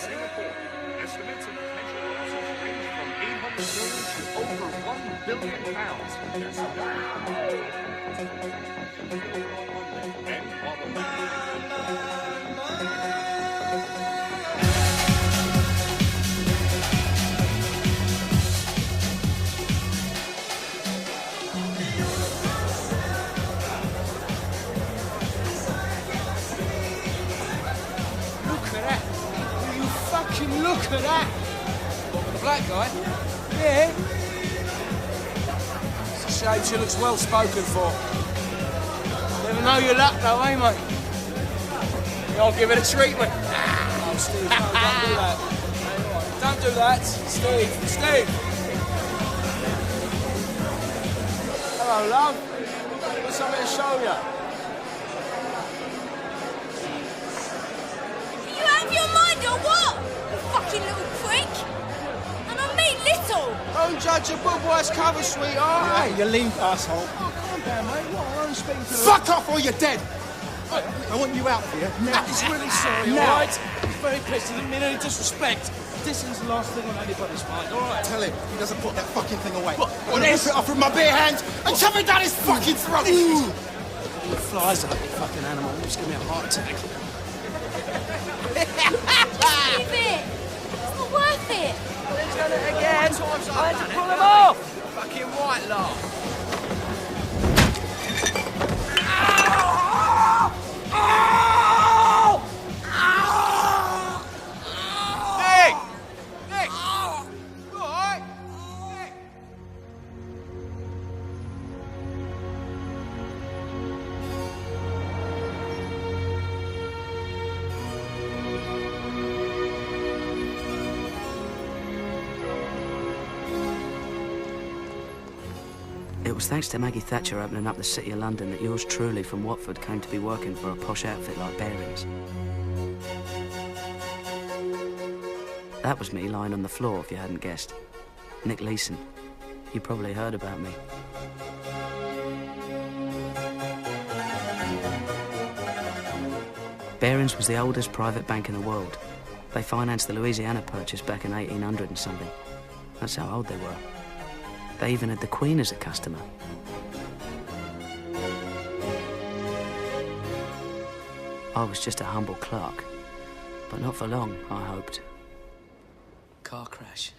Singapore. Estimates of potential losses range from 800 million to over £1 billion. There's some and while the look at that! What, the black guy? Yeah. It's a shame she looks well spoken for. Never know your luck though, eh, mate? I'll give it a treatment. Oh, Steve, no, don't do that. Don't do that. Steve, Steve! Hello, love. Got something to show you. You out of your mind or what? You fucking little prick! And I mean little! Don't judge a book by its cover, sweetheart. Hey, you limp asshole. Oh, calm down, mate. What? I'm only speaking to the... Fuck off or you're dead! I want you out of here now. He's really sorry, all right? He's very pissed. He didn't mean any disrespect. This is the last thing on anybody's mind, all right? Tell him he doesn't put that fucking thing away. What? I want to rip it off with my bare hands and shove it down his fucking throat! The flies up, you fucking animal. Just give me a heart attack. Leave it! It's not worth it! He's done it again. I had to pull him off. Fucking white laugh. It was thanks to Maggie Thatcher opening up the City of London that yours truly from Watford came to be working for a posh outfit like Barings. That was me lying on the floor, if you hadn't guessed. Nick Leeson. You probably heard about me. Barings was the oldest private bank in the world. They financed the Louisiana Purchase back in 1800 and something. That's how old they were. They even had the Queen as a customer. I was just a humble clerk, but not for long, I hoped. Car crash.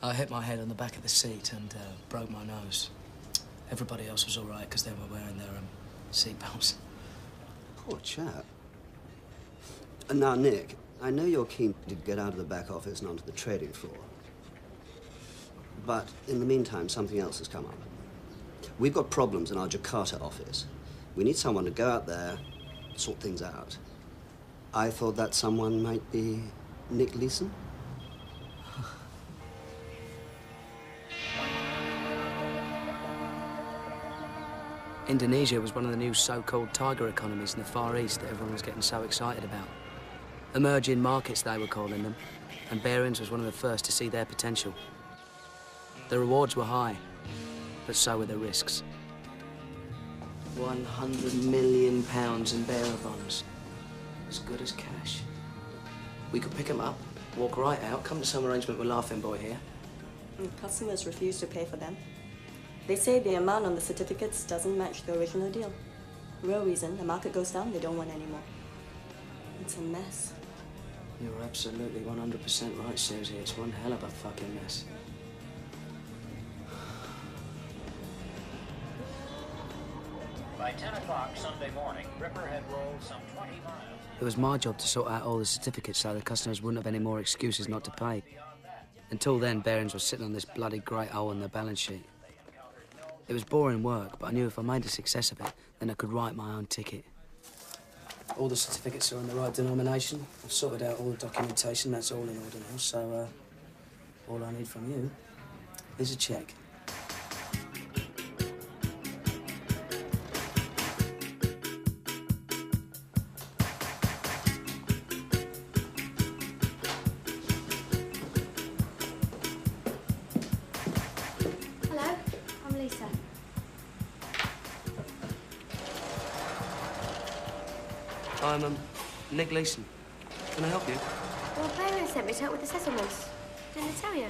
I hit my head on the back of the seat and broke my nose. Everybody else was all right because they were wearing their seatbelts. Poor chap. Now, Nick, I know you're keen to get out of the back office and onto the trading floor. But in the meantime, something else has come up. We've got problems in our Jakarta office. We need someone to go out there, sort things out. I thought that someone might be Nick Leeson. Indonesia was one of the new so-called tiger economies in the Far East that everyone was getting so excited about. Emerging markets, they were calling them, and Barings was one of the first to see their potential. The rewards were high, but so were the risks. £100 million in bearer bonds. As good as cash. We could pick them up, walk right out, come to some arrangement with Laughing Boy here. Customers refuse to pay for them. They say the amount on the certificates doesn't match the original deal. Real reason, the market goes down, they don't want any more. It's a mess. You're absolutely 100% right, Susie. It's one hell of a fucking mess. By 10 o'clock Sunday morning, Ripper had rolled some 20 miles. It was my job to sort out all the certificates so the customers wouldn't have any more excuses not to pay. Until then, Barings was sitting on this bloody great hole in their balance sheet. It was boring work, but I knew if I made a success of it, then I could write my own ticket. All the certificates are in the right denomination. I've sorted out all the documentation. That's all in order now, so all I need from you is a cheque. I'm Nick Leeson. Can I help you? Well, Barings sent me to help with the settlements. Didn't they tell you?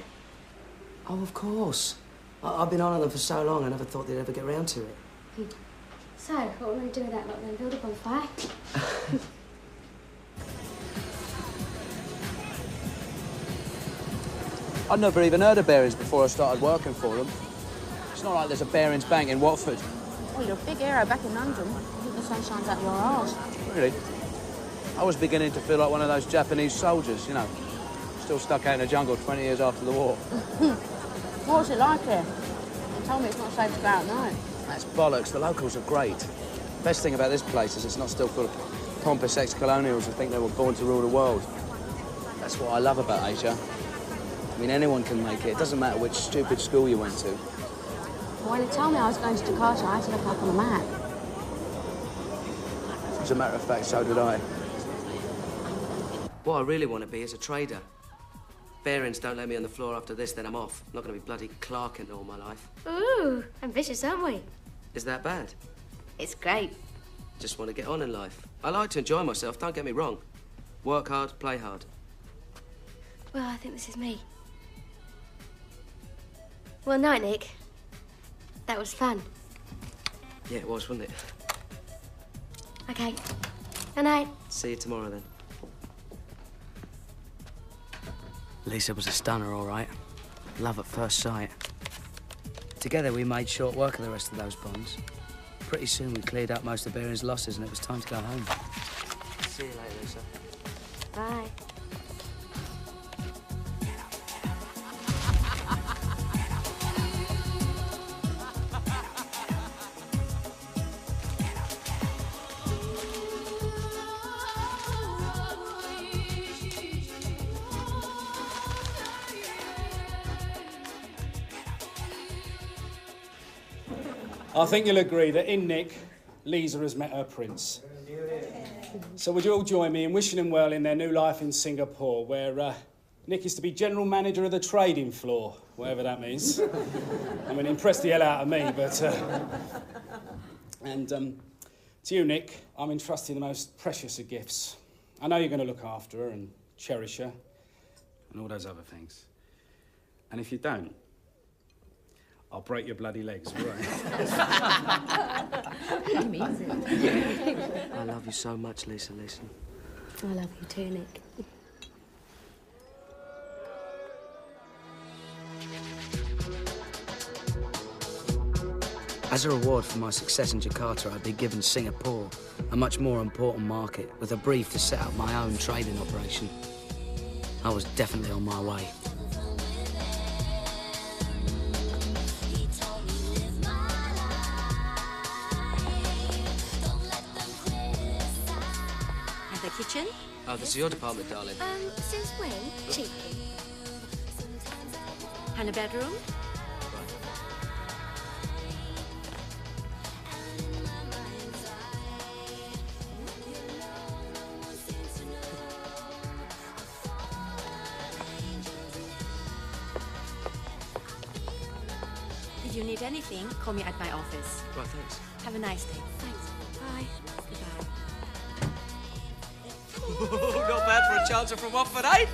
Oh, of course. I've been on them for so long, I never thought they'd ever get round to it. So, what will we do with that lot then? Build a bonfire? I'd never even heard of Barings before I started working for them. It's not like there's a Barings Bank in Watford. Well, you're a big hero back in London. I think the sun shines out your arse. Really? I was beginning to feel like one of those Japanese soldiers, you know, still stuck out in the jungle 20 years after the war. What's it like here? They told me it's not safe to go out at night. That's bollocks. The locals are great. Best thing about this place is it's not still full of pompous ex-colonials who think they were born to rule the world. That's what I love about Asia. I mean, anyone can make it. It doesn't matter which stupid school you went to. Well, when they told me I was going to Jakarta, I had to look up on a map. As a matter of fact, so did I. What I really want to be is a trader. Barings don't let me on the floor after this, then I'm off. I'm not going to be bloody clerking all my life. Ooh, ambitious, aren't we? Is that bad? It's great. Just want to get on in life. I like to enjoy myself, don't get me wrong. Work hard, play hard. Well, I think this is me. Well, night, Nick. That was fun. Yeah, it was, wasn't it? Okay. Good night. See you tomorrow, then. Lisa was a stunner, all right. Love at first sight. Together, we made short work of the rest of those bonds. Pretty soon, we cleared up most of Barings' losses, and it was time to go home. See you later, Lisa. Bye. I think you'll agree that in Nick, Lisa has met her prince. So would you all join me in wishing them well in their new life in Singapore, where Nick is to be general manager of the trading floor, whatever that means. I mean, impressed the hell out of me, but... And to you, Nick, I'm entrusting the most precious of gifts. I know you're going to look after her and cherish her and all those other things. And if you don't, I'll break your bloody legs, all right? He means it. I love you so much, Lisa, listen. I love you too, Nick. As a reward for my success in Jakarta, I'd be given Singapore, a much more important market, with a brief to set up my own trading operation. I was definitely on my way. Kitchen? Oh, this is your department, darling. Since when? Cheeky. And a bedroom? If you need anything, call me at my office. Right, thanks. Have a nice day. Thanks. Bye. Goodbye. Not bad for a chancer from Watford, eh?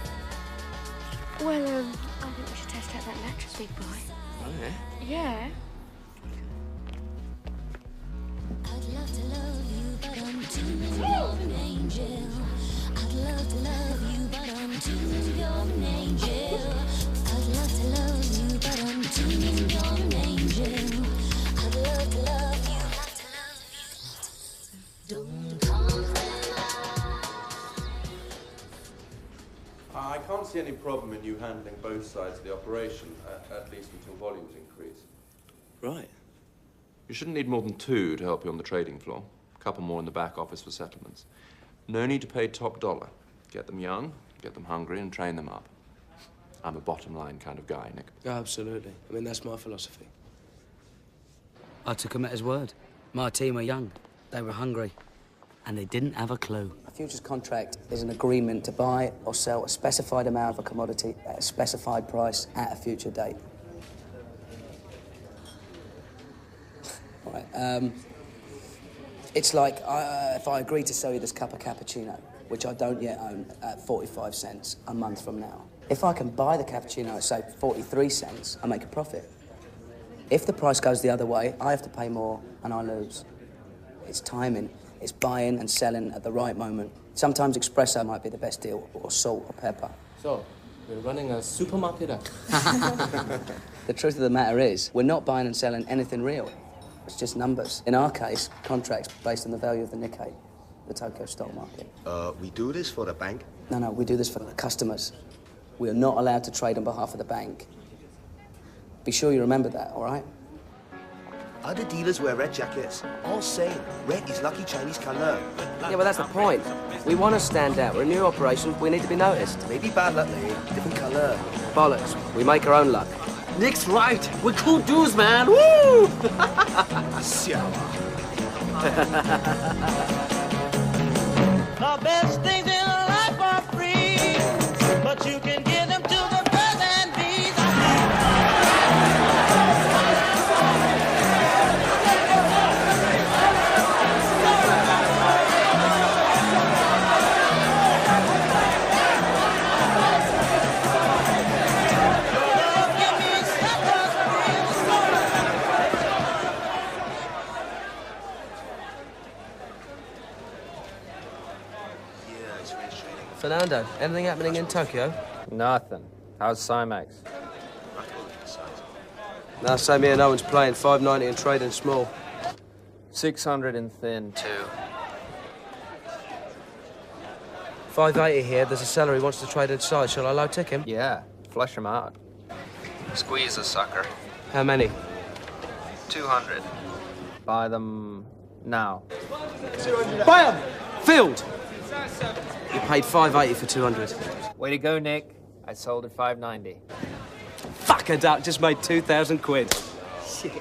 Well, I think we should test out that mattress, big boy. Oh, yeah? Yeah. I'd love to love you, but I'm too young an angel. I'd love to love you, but I'm too young an angel. I'd love to love you, but I'm too young an angel. I'd love to love you, love to love you. Don't come. I can't see any problem in you handling both sides of the operation, at least until volumes increase. Right. You shouldn't need more than 2 to help you on the trading floor. A couple more in the back office for settlements. No need to pay top dollar. Get them young, get them hungry, and train them up. I'm a bottom line kind of guy, Nick. Absolutely. I mean, that's my philosophy. I took him at his word. My team were young, they were hungry, and they didn't have a clue. A futures contract is an agreement to buy or sell a specified amount of a commodity at a specified price at a future date. Right, it's like if I agree to sell you this cup of cappuccino, which I don't yet own, at 45 cents a month from now. If I can buy the cappuccino at, say, 43 cents, I make a profit. If the price goes the other way, I have to pay more and I lose. It's timing. It's buying and selling at the right moment. Sometimes espresso might be the best deal, or salt or pepper. So, we're running a supermarket up. The truth of the matter is, we're not buying and selling anything real. It's just numbers. In our case, contracts based on the value of the Nikkei, the Tokyo stock market. We do this for the bank? No, we do this for the customers. We are not allowed to trade on behalf of the bank. Be sure you remember that, all right? Other dealers wear red jackets. All same. Red is lucky Chinese color. Yeah, but that's the point. We want to stand out. We're a new operation. We need to be noticed. Maybe bad luck, Lee. Different color. Bollocks. We make our own luck. Nick's right. We're cool dudes, man. Woo! The best things in life are free, but you can give them to the birds and bees. Fernando, anything happening in Tokyo? Nothing. How's Cymex? No, same here. No one's playing. 590 and trading small. 600 in thin. 2. 580 here. There's a seller who wants to trade inside. Shall I low tick him? Yeah, flush him out. Squeeze a sucker. How many? 200. Buy them now. Buy them! Filled! You paid 580 for 200. Way to go, Nick. I sold at 590. Fuck a duck, just made 2,000 quid. Shit. The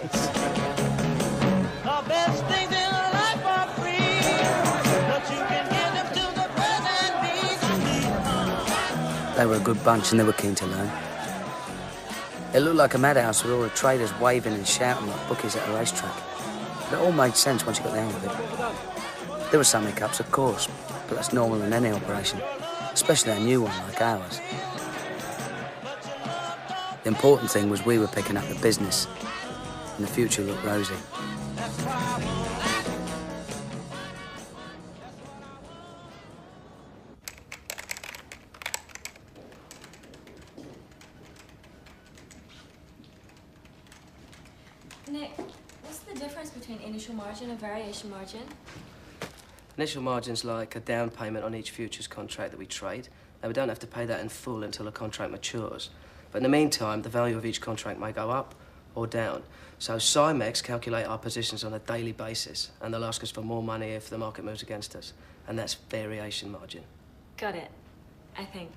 best things in life are free, but you can give them to the birds and bees. They were a good bunch and they were keen to learn. It looked like a madhouse with all the traders waving and shouting like bookies at a racetrack. But it all made sense once you got the hang of it. There were some hiccups, of course, but that's normal in any operation, especially a new one like ours. The important thing was we were picking up the business, and the future looked rosy. Nick, what's the difference between initial margin and variation margin? Initial margin's like a down payment on each futures contract that we trade. Now, we don't have to pay that in full until a contract matures. But in the meantime, the value of each contract may go up or down. So Cymex calculate our positions on a daily basis, and they'll ask us for more money if the market moves against us. And that's variation margin. Got it, I think.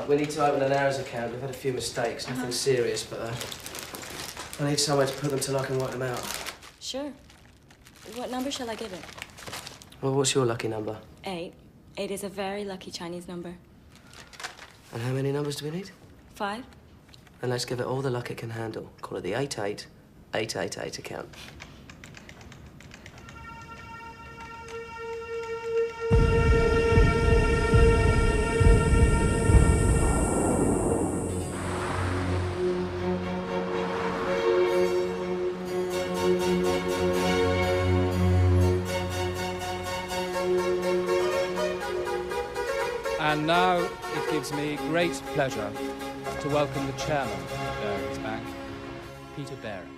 We need to open an hours account. We've had a few mistakes, nothing serious, but I need somewhere to put them till I can work them out. Sure. What number shall I give it? Well, what's your lucky number? 8. 8 is a very lucky Chinese number. And how many numbers do we need? 5. And let's give it all the luck it can handle. Call it the 88888 account. And now it gives me great pleasure to welcome the chairman of Barings Bank, Peter Baring.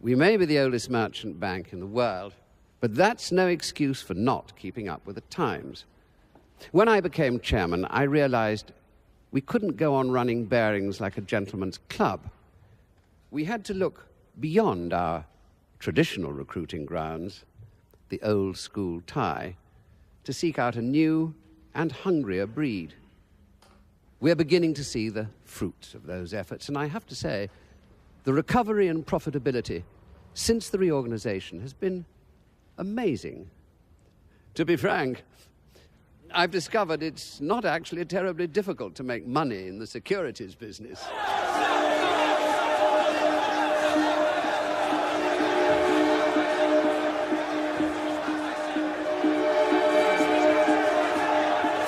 We may be the oldest merchant bank in the world, but that's no excuse for not keeping up with the times. When I became chairman, I realized we couldn't go on running Barings like a gentleman's club. We had to look beyond our traditional recruiting grounds, the old school tie, to seek out a new and hungrier breed. We're beginning to see the fruits of those efforts, and I have to say, the recovery in profitability since the reorganization has been amazing. To be frank, I've discovered it's not actually terribly difficult to make money in the securities business.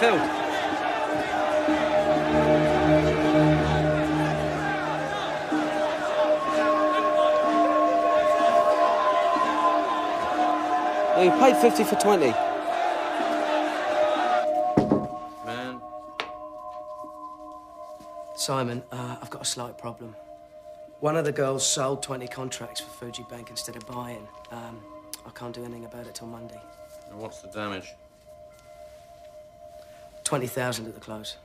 Phil. Yeah, you paid 50 for 20. Man. Simon, I've got a slight problem. One of the girls sold 20 contracts for Fuji Bank instead of buying. I can't do anything about it till Monday. And what's the damage? 20,000 at the close.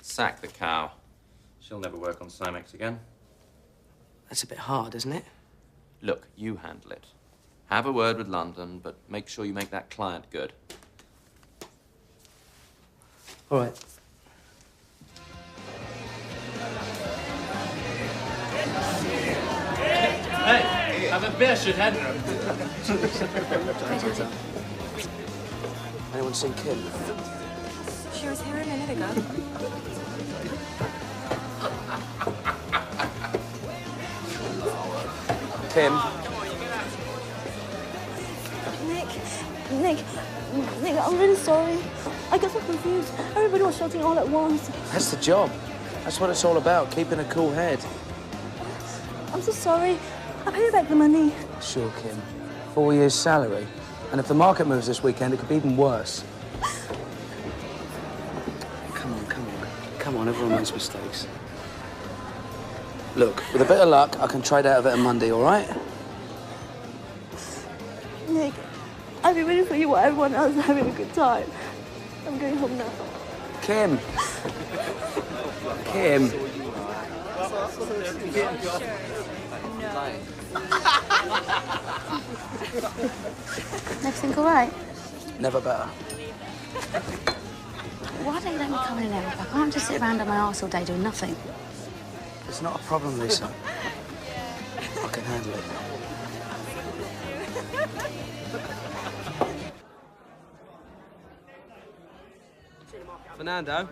Sack the cow. She'll never work on Cymex again. That's a bit hard, isn't it? Look, you handle it. Have a word with London, but make sure you make that client good. All right. Hey, have a beer, shithead. Anyone seen Kim? She was here a minute ago. Kim? Nick, I'm really sorry. I got so confused. Everybody was shouting all at once. That's the job. That's what it's all about, keeping a cool head. I'm so sorry. I'll pay you back the money. Sure, Kim. 4 years' salary. And if the market moves this weekend, it could be even worse. Come on, everyone makes mistakes. Look, with a bit of luck, I can trade out of it on Monday, all right? Nick, I'll be waiting for you while everyone else is having a good time. I'm going home now. Kim. Kim. Everything all right? Never better. Why don't you let me come in and help? I can't just sit around on my arse all day doing nothing. It's not a problem, Lisa. I can handle it. Fernando,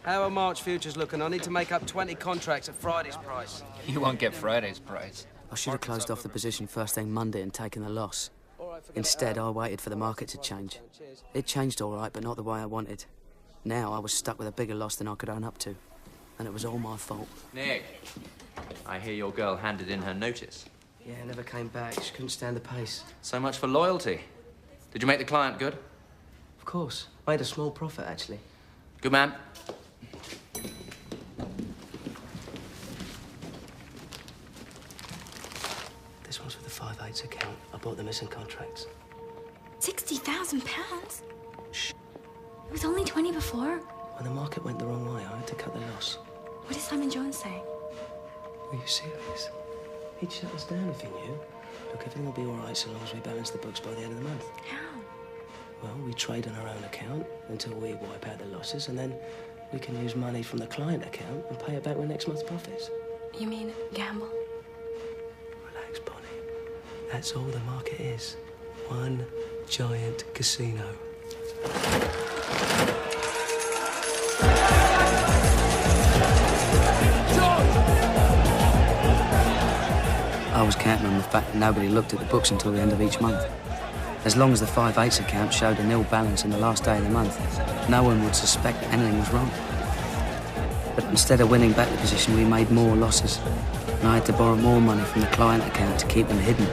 how are March futures looking? I need to make up 20 contracts at Friday's price. You won't get Friday's price. I should have closed off the position first thing Monday and taken the loss. Instead, I waited for the market to change. It changed all right, but not the way I wanted. Now I was stuck with a bigger loss than I could own up to. And it was all my fault. Nick, I hear your girl handed in her notice. Yeah, never came back. She couldn't stand the pace. So much for loyalty. Did you make the client good? Of course. Made a small profit, actually. Good man. This one's for the 5/8 account. I bought the missing contracts. £60,000? Shh. It was only 20 before. When the market went the wrong way, I had to cut the loss. What did Simon Jones say? Are you serious? He'd shut us down if he knew. Look, everything will be all right so long as we balance the books by the end of the month. How? Well, we trade on our own account until we wipe out the losses, and then we can use money from the client account and pay it back with next month's profits. You mean gamble? Relax, Bonnie. That's all the market is. One giant casino. I was counting on the fact that nobody looked at the books until the end of each month. As long as the 5/8 account showed a nil balance on the last day of the month, no one would suspect that anything was wrong. But instead of winning back the position, we made more losses. And I had to borrow more money from the client account to keep them hidden.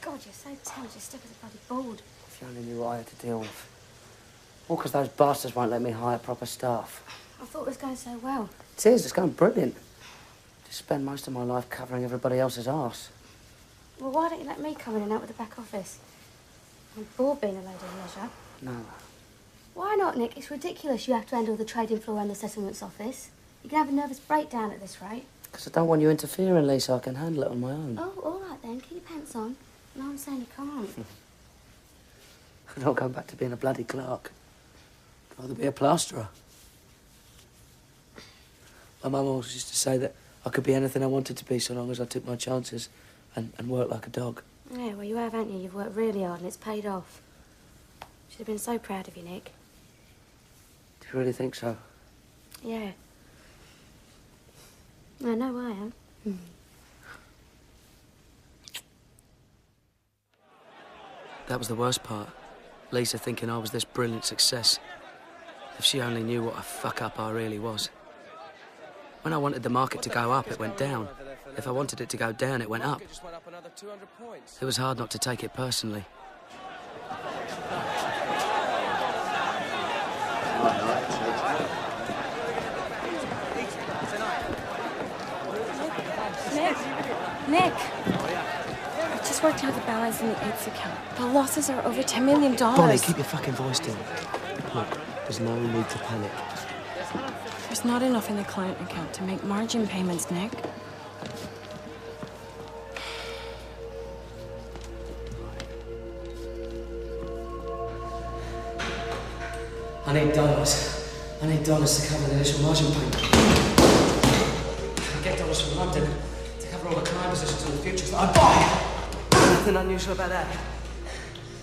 God, you're so tense. You're stiff as a bloody board. If you only knew what I had to deal with. All because those bastards won't let me hire proper staff. I thought it was going so well. It is. It's going brilliant. Just spend most of my life covering everybody else's arse. Well, why don't you let me come in and out with the back office? I'm bored being a lady of leisure. No. Why not, Nick? It's ridiculous you have to handle the trading floor and the settlements office. You can have a nervous breakdown at this rate. Because I don't want you interfering, Lisa. I can handle it on my own. Oh, all right then. Keep your pants on. No, I'm saying you can't. I don't go back to being a bloody clerk. I'd rather be a plasterer. My mum always used to say that I could be anything I wanted to be so long as I took my chances and worked like a dog. Yeah, well, you have, haven't you? You've worked really hard and it's paid off. Should have been so proud of you, Nick. Do you really think so? Yeah. I know I am. That was the worst part. Lisa thinking I was this brilliant success. If she only knew what a fuck-up I really was. When I wanted the market to go up, it went down. If I wanted it to go down, it went up. It was hard not to take it personally. Nick! I just worked out the balance in the AIDS account. The losses are over $10 million. Bonnie, keep your fucking voice down. Look, there's no need to panic. There's not enough in the client account to make margin payments, Nick. I need dollars. I need dollars to cover the initial margin payment. I get dollars from London to cover all the client positions on the futures that I buy. Nothing unusual about that.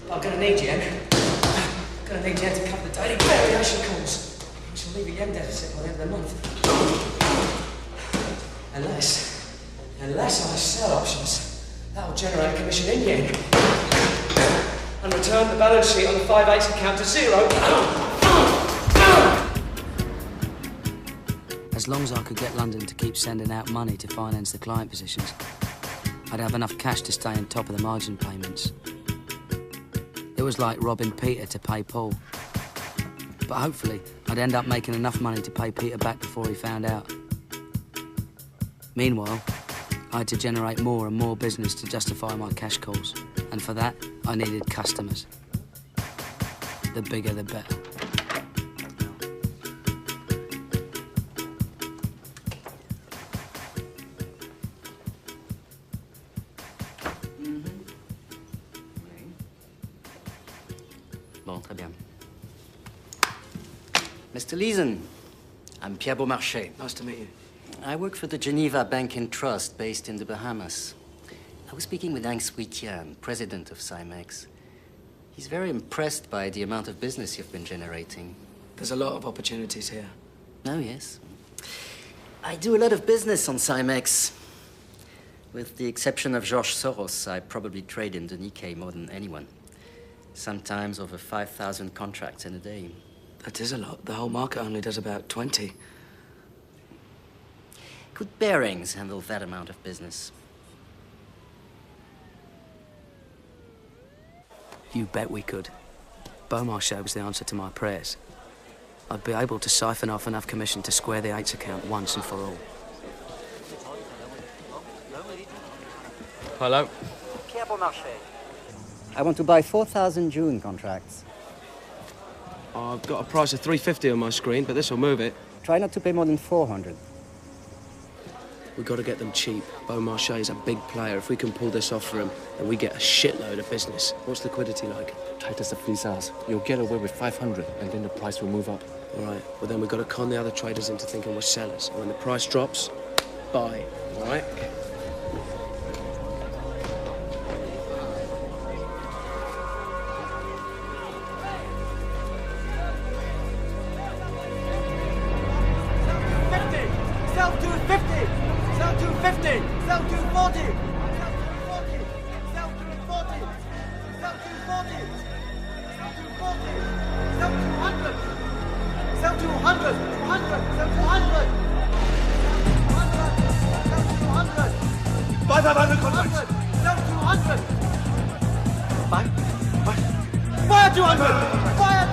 But I'm gonna need yen. I'm gonna need yen to cover the daily variation calls. Which will leave a yen deficit by the end of the month. Unless I sell options, that'll generate commission in yen. And return the balance sheet on the 5/8 account to zero. As long as I could get London to keep sending out money to finance the client positions, I'd have enough cash to stay on top of the margin payments. It was like robbing Peter to pay Paul. But hopefully, I'd end up making enough money to pay Peter back before he found out. Meanwhile, I had to generate more and more business to justify my cash calls. And for that, I needed customers. The bigger, the better. Bon, très bien. Mr. Leeson, I'm Pierre Beaumarchais. Nice to meet you. I work for the Geneva Bank and Trust based in the Bahamas. I was speaking with Hank Sweetian, president of Cymex. He's very impressed by the amount of business you've been generating. There's a lot of opportunities here. Oh, yes. I do a lot of business on Cymex. With the exception of George Soros, I probably trade in the Nikkei more than anyone. Sometimes over 5,000 contracts in a day. That is a lot. The whole market only does about 20. Could Barings handle that amount of business? You bet we could. Beaumarchais was the answer to my prayers. I'd be able to siphon off enough commission to square the 8's account once and for all. Hello? Pierre Beaumarchais. I want to buy 4,000 June contracts. I've got a price of $350 on my screen, but this will move it. Try not to pay more than 400. We've got to get them cheap. Beaumarchais is a big player. If we can pull this off for him, then we get a shitload of business. What's liquidity like? Tight as the fleece house. You'll get away with 500, and then the price will move up. All right. Well, then we've got to con the other traders into thinking we're sellers. And when the price drops, buy. All right? Sell to 50! Sell to 50! Sell to 40! Sell to 40! Sell to 40! Sell to 40! Sell to 100! Sell to 100! 200! Sell to 100! Sell to 100! Buy 500 contracts! Sell to 100! Buy 200! Buy 200! Buy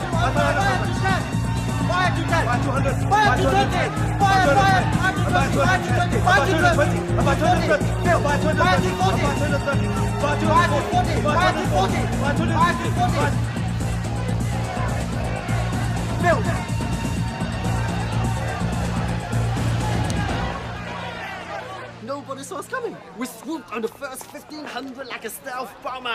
210! Buy 210! Buy 200! Buy 220! Buy 220! Buy 220! Buy 220! Buy 220! Buy 240! Buy 240! Buy 240! Buy 240! Phil! Nobody saw us coming. We swooped on the first 1,500 like a stealth bomber.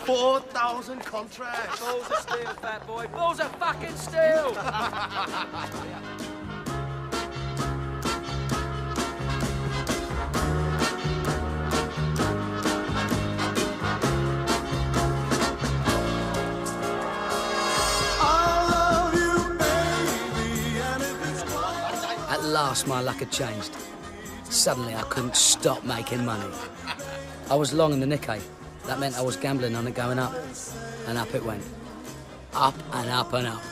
4,000 contracts. Balls of steel, fat boy. Balls of fucking steel. At last, my luck had changed. Suddenly, I couldn't stop making money. I was long in the Nikkei. That meant I was gambling on it going up. And up it went. Up and up and up.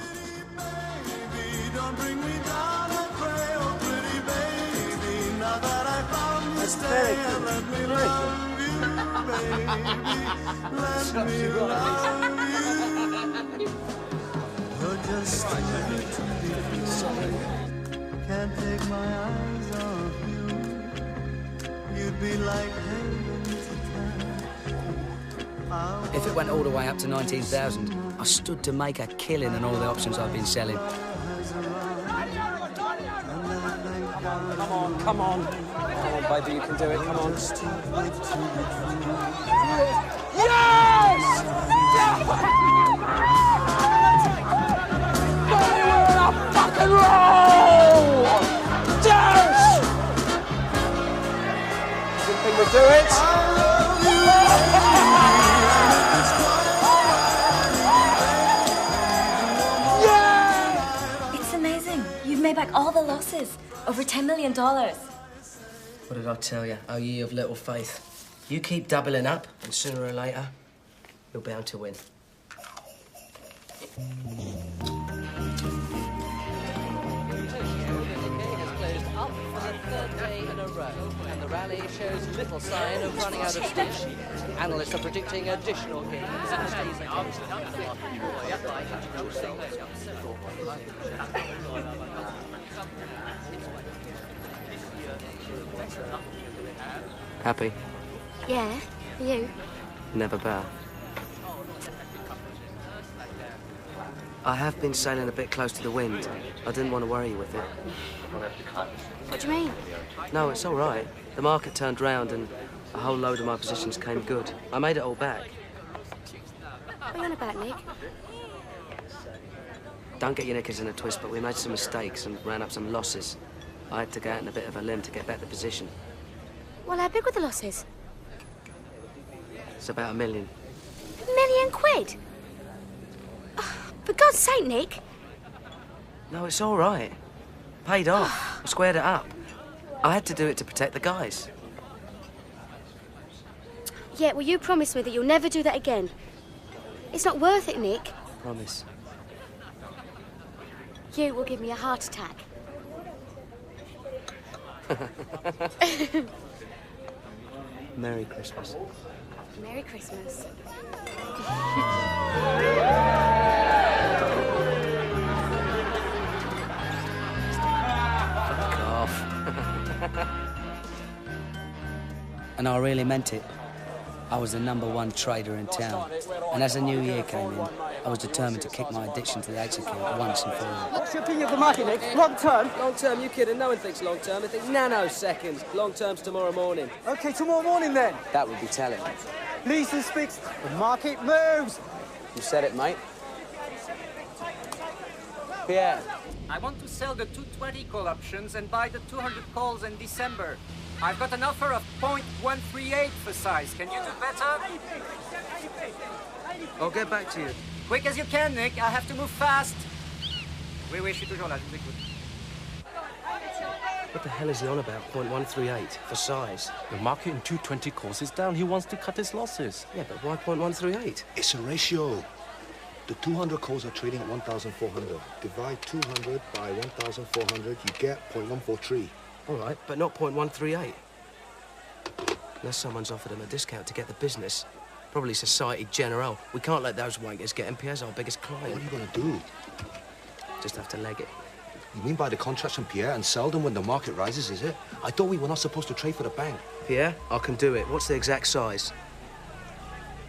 That's very good. Very Can't take my eyes off you. You'd be like heaven to touch. If it went all the way up to 19,000, I stood to make a killing on all the options I'd been selling. Come on, come on. Come on, baby, you can do it, come on. Yes! Buddy, we're on a fucking roll! Yes! Didn't think we'd do it. It's amazing. You've made back all the losses. Over $10 million. What did I tell you? Oh, ye of little faith. You keep doubling up, and sooner or later, you're bound to win. And the rally shows little sign of running out of steam. Analysts are predicting additional gains. Happy? Yeah, you? Never better. I have been sailing a bit close to the wind. I didn't want to worry you with it. What do you mean? No, it's all right. The market turned round and a whole load of my positions came good. I made it all back. What are you on about, Nick? Don't get your knickers in a twist, but we made some mistakes and ran up some losses. I had to go out on a bit of a limb to get back the position. Well, how big were the losses? It's about $1 million. £1 million? Oh, for God's sake, Nick. No, it's all right. Paid off. I squared it up. I had to do it to protect the guys. Yeah, well, you promised me that you'll never do that again. It's not worth it, Nick. Promise. You will give me a heart attack. Merry Christmas. Merry Christmas. Fuck off. And I really meant it. I was the #1 trader in town. And as the new year came in, I was determined to kick my addiction to the 8 account once and for all. What's your opinion of the market, Nick? Long term? Long term, you kidding? No one thinks long term. They think nanoseconds. Long term's tomorrow morning. Okay, tomorrow morning then. That would be telling. Leeson speaks. The market moves. You said it, mate. Pierre. I want to sell the 220 call options and buy the 200 calls in December. I've got an offer of 0.138 for size. Can you do better? I'll get back to you. Quick as you can, Nick. I have to move fast. Oui, je suis toujours là. Je vous écoute. What the hell is he on about? 0.138 for size. The market in 220 calls is down. He wants to cut his losses. Yeah, but why 0.138? It's a ratio. The 200 calls are trading at 1,400. Divide 200 by 1,400, you get 0.143. All right, but not 0.138. Unless someone's offered him a discount to get the business. Probably Societe Generale. We can't let those wankers get him. Pierre's our biggest client. What are you going to do? Just have to leg it. You mean buy the contracts from Pierre and sell them when the market rises, is it? I thought we were not supposed to trade for the bank. Pierre, I can do it. What's the exact size?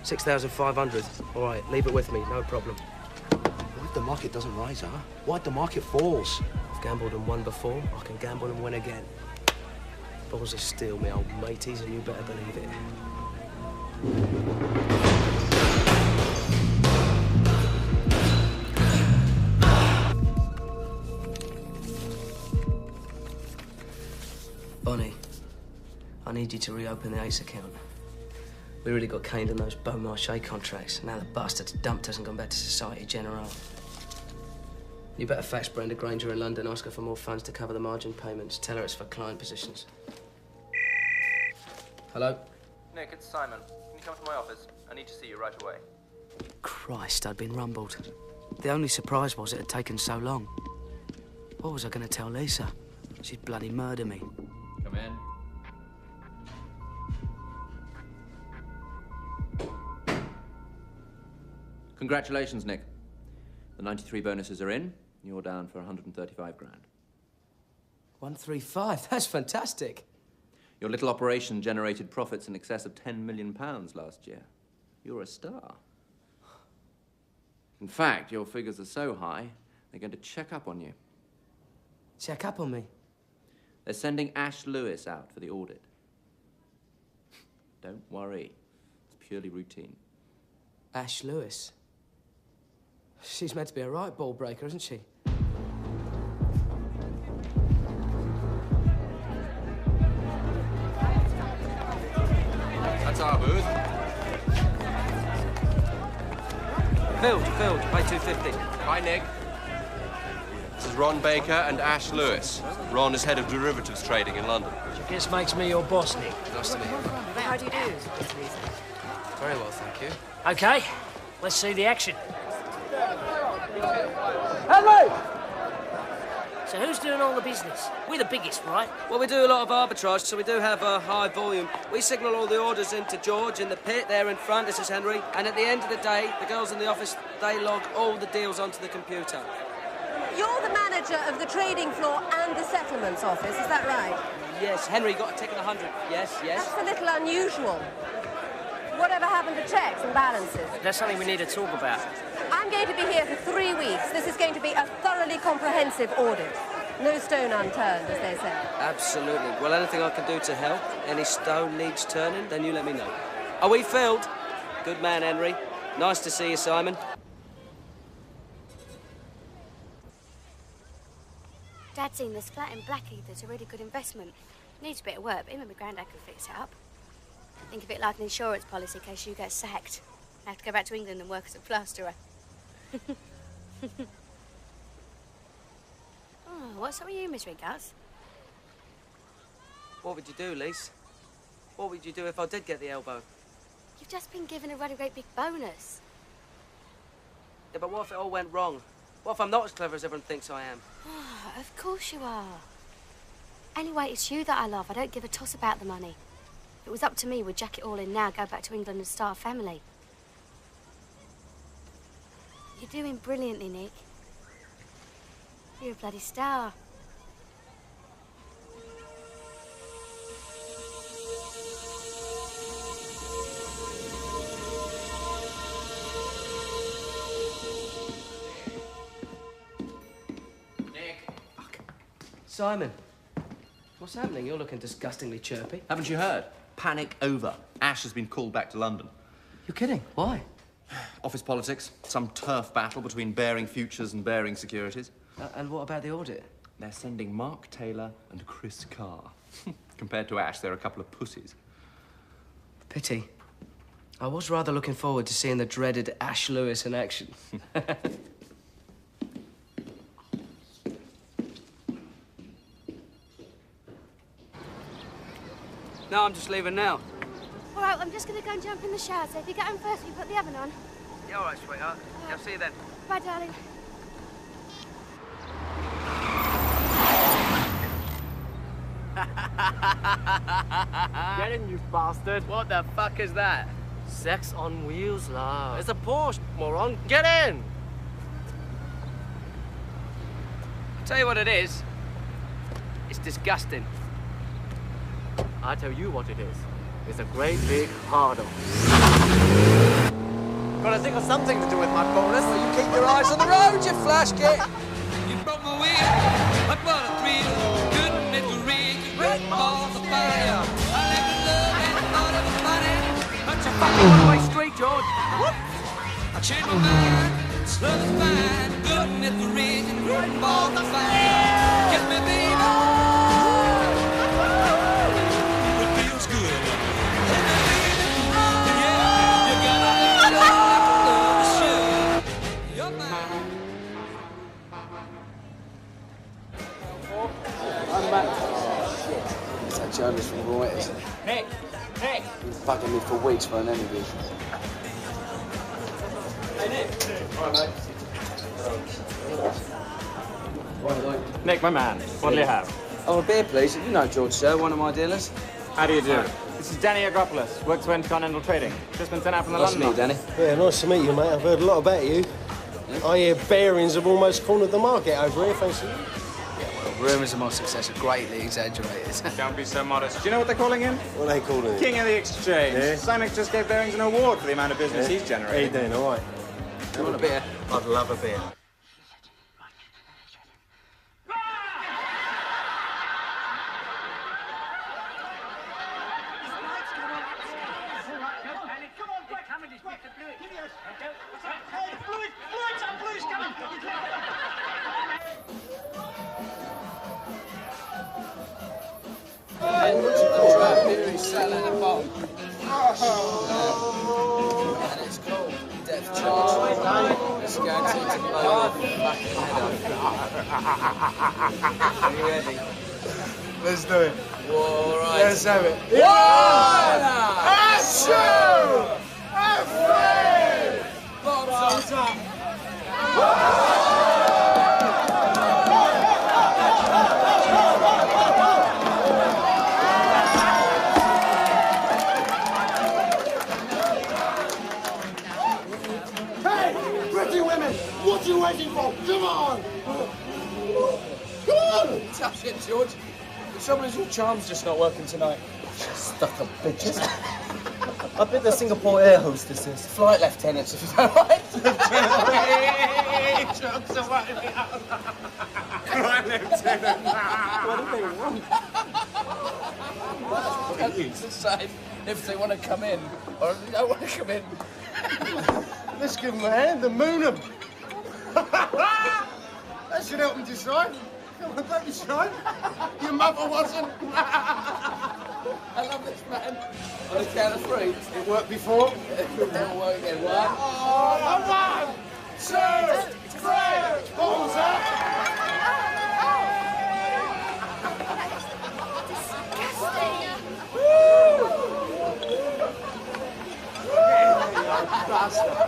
6,500. All right, leave it with me. No problem. What if the market doesn't rise, huh? What if the market falls? I've gambled and won before. I can gamble and win again. Balls of steel, me old mateys, and you better believe it. Bonnie, I need you to reopen the Ace account. We really got caned on those Bon Marché contracts. Now the bastard's dumped us and gone back to Societe Generale. You better fax Brenda Granger in London, ask her for more funds to cover the margin payments. Tell her it's for client positions. Hello? Nick, it's Simon. Can you come to my office? I need to see you right away. Christ, I'd been rumbled. The only surprise was it had taken so long. What was I going to tell Lisa? She'd bloody murder me. Come in. Congratulations, Nick. The 93 bonuses are in. You're down for 135 grand. 135? That's fantastic. Your little operation generated profits in excess of £10 million last year. You're a star. In fact, your figures are so high, they're going to check up on you. Check up on me? They're sending Ash Lewis out for the audit. Don't worry. It's purely routine. Ash Lewis? She's meant to be a right ball breaker, isn't she? That's our booth. Filled, pay $2.50. Hi, Nick. This is Ron Baker and Ash Lewis. Ron is head of derivatives trading in London. Which I guess makes me your boss, Nick. Nice to meet you. How do you do? Very well, thank you. Okay, let's see the action. Henry! So who's doing all the business? We're the biggest, right? Well, we do a lot of arbitrage, so we do have a high volume. We signal all the orders into George in the pit there in front. This is Henry. And at the end of the day, the girls in the office, they log all the deals onto the computer. You're the manager of the trading floor and the settlements office, is that right? Yes, Henry got a tick of 100. Yes. That's a little unusual. Whatever happened to checks and balances? That's something we need to talk about. I'm going to be here for 3 weeks. This is going to be a thoroughly comprehensive audit. No stone unturned, as they say. Absolutely. Well, anything I can do to help, any stone needs turning, then you let me know. Are we filled? Good man, Henry. Nice to see you, Simon. Dad's seen this flat in Blackheath. A really good investment. Needs a bit of work, but him and my granddad could fix it up. Think of it like an insurance policy in case you get sacked. I have to go back to England and work as a plasterer. Oh, what's up with you, Miss Ringus? What would you do, Lise? What would you do if I did get the elbow? You've just been given a really great big bonus. Yeah, but what if it all went wrong? What if I'm not as clever as everyone thinks I am? Oh, of course you are. Anyway, it's you that I love. I don't give a toss about the money. If it was up to me, we'd jack it all in now, go back to England and start a family. You're doing brilliantly, Nick. You're a bloody star. Simon, what's happening? You're looking disgustingly chirpy. Haven't you heard? Panic over. Ash has been called back to London. You're kidding? Why? Office politics, some turf battle between Baring Futures and Baring Securities. And what about the audit? They're sending Mark Taylor and Chris Carr. Compared to Ash, they're a couple of pussies. Pity. I was rather looking forward to seeing the dreaded Ash Lewis in action. No, I'm just leaving now. All right, I'm just going to go and jump in the shower, so if you get home first, we put the oven on. Yeah, all right, sweetheart. Yeah, I'll see you then. Bye, darling. Get in, you bastard. What the fuck is that? Sex on wheels, lah. It's a Porsche, moron. Get in! I'll tell you what it is. It's disgusting. I tell you what it is. It's a great big hard-on. Got a guess it got something to do with my bonus. Well, you keep your eyes on the road, you flash kit. You broke my wheel, but what a thrill. Couldn't make a rig, great balls of fire. I like to love and thought it was funny. That's a fucking one-way street, George. What? I changed my mind, slow as fine. Couldn't make a rig, great balls of fire. Kiss me, baby. It feels good. I'm back. Oh, shit. It's that journalist from Reuters. Nick! Nick! He's bugging me for weeks for an interview. Hey, Nick! All right, mate. Nick, my man, what'll you have? Oh, a beer, please. You know George, sir, one of my dealers. How do you do? This is Danny Agropoulos, works for Intercontinental Trading. Just been sent out from the Nice London to meet you, office. Danny. Yeah, nice to meet you, mate. I've heard a lot about you. I hear Barings have almost cornered the market over here, thanks to you. Rumours of my success are greatly exaggerated. Don't be so modest. Do you know what they're calling him? What are they calling him? King of the Exchange. Yeah. Simex just gave Barings an award for the amount of business he's generating. How you doing, all right? Do you want a beer? I'd love a beer. Beer is sat at the bottom. And it's called Depth Charge. It's guaranteed to blow your fucking head off. Are you ready? Let's do it. All right. Let's have it. One! And two! And three! Bottoms up. Hey, pretty women, what are you waiting for? Come on! Come on! Touch it, George. The trouble is your charm's just not working tonight. Stuck up bitches. I bet they're Singapore air hostesses. Flight lieutenants, if you don't mind. Flight lieutenant. What do they want? It's the same if they want to come in or if they don't want to come in. Let's give them a hand and moon them. That should help them decide. Come on, don't be shy. Your mother wasn't. I love this man. On the count of three. It worked before. It'll work again. One. Oh, 1, 2, 3. Balls up.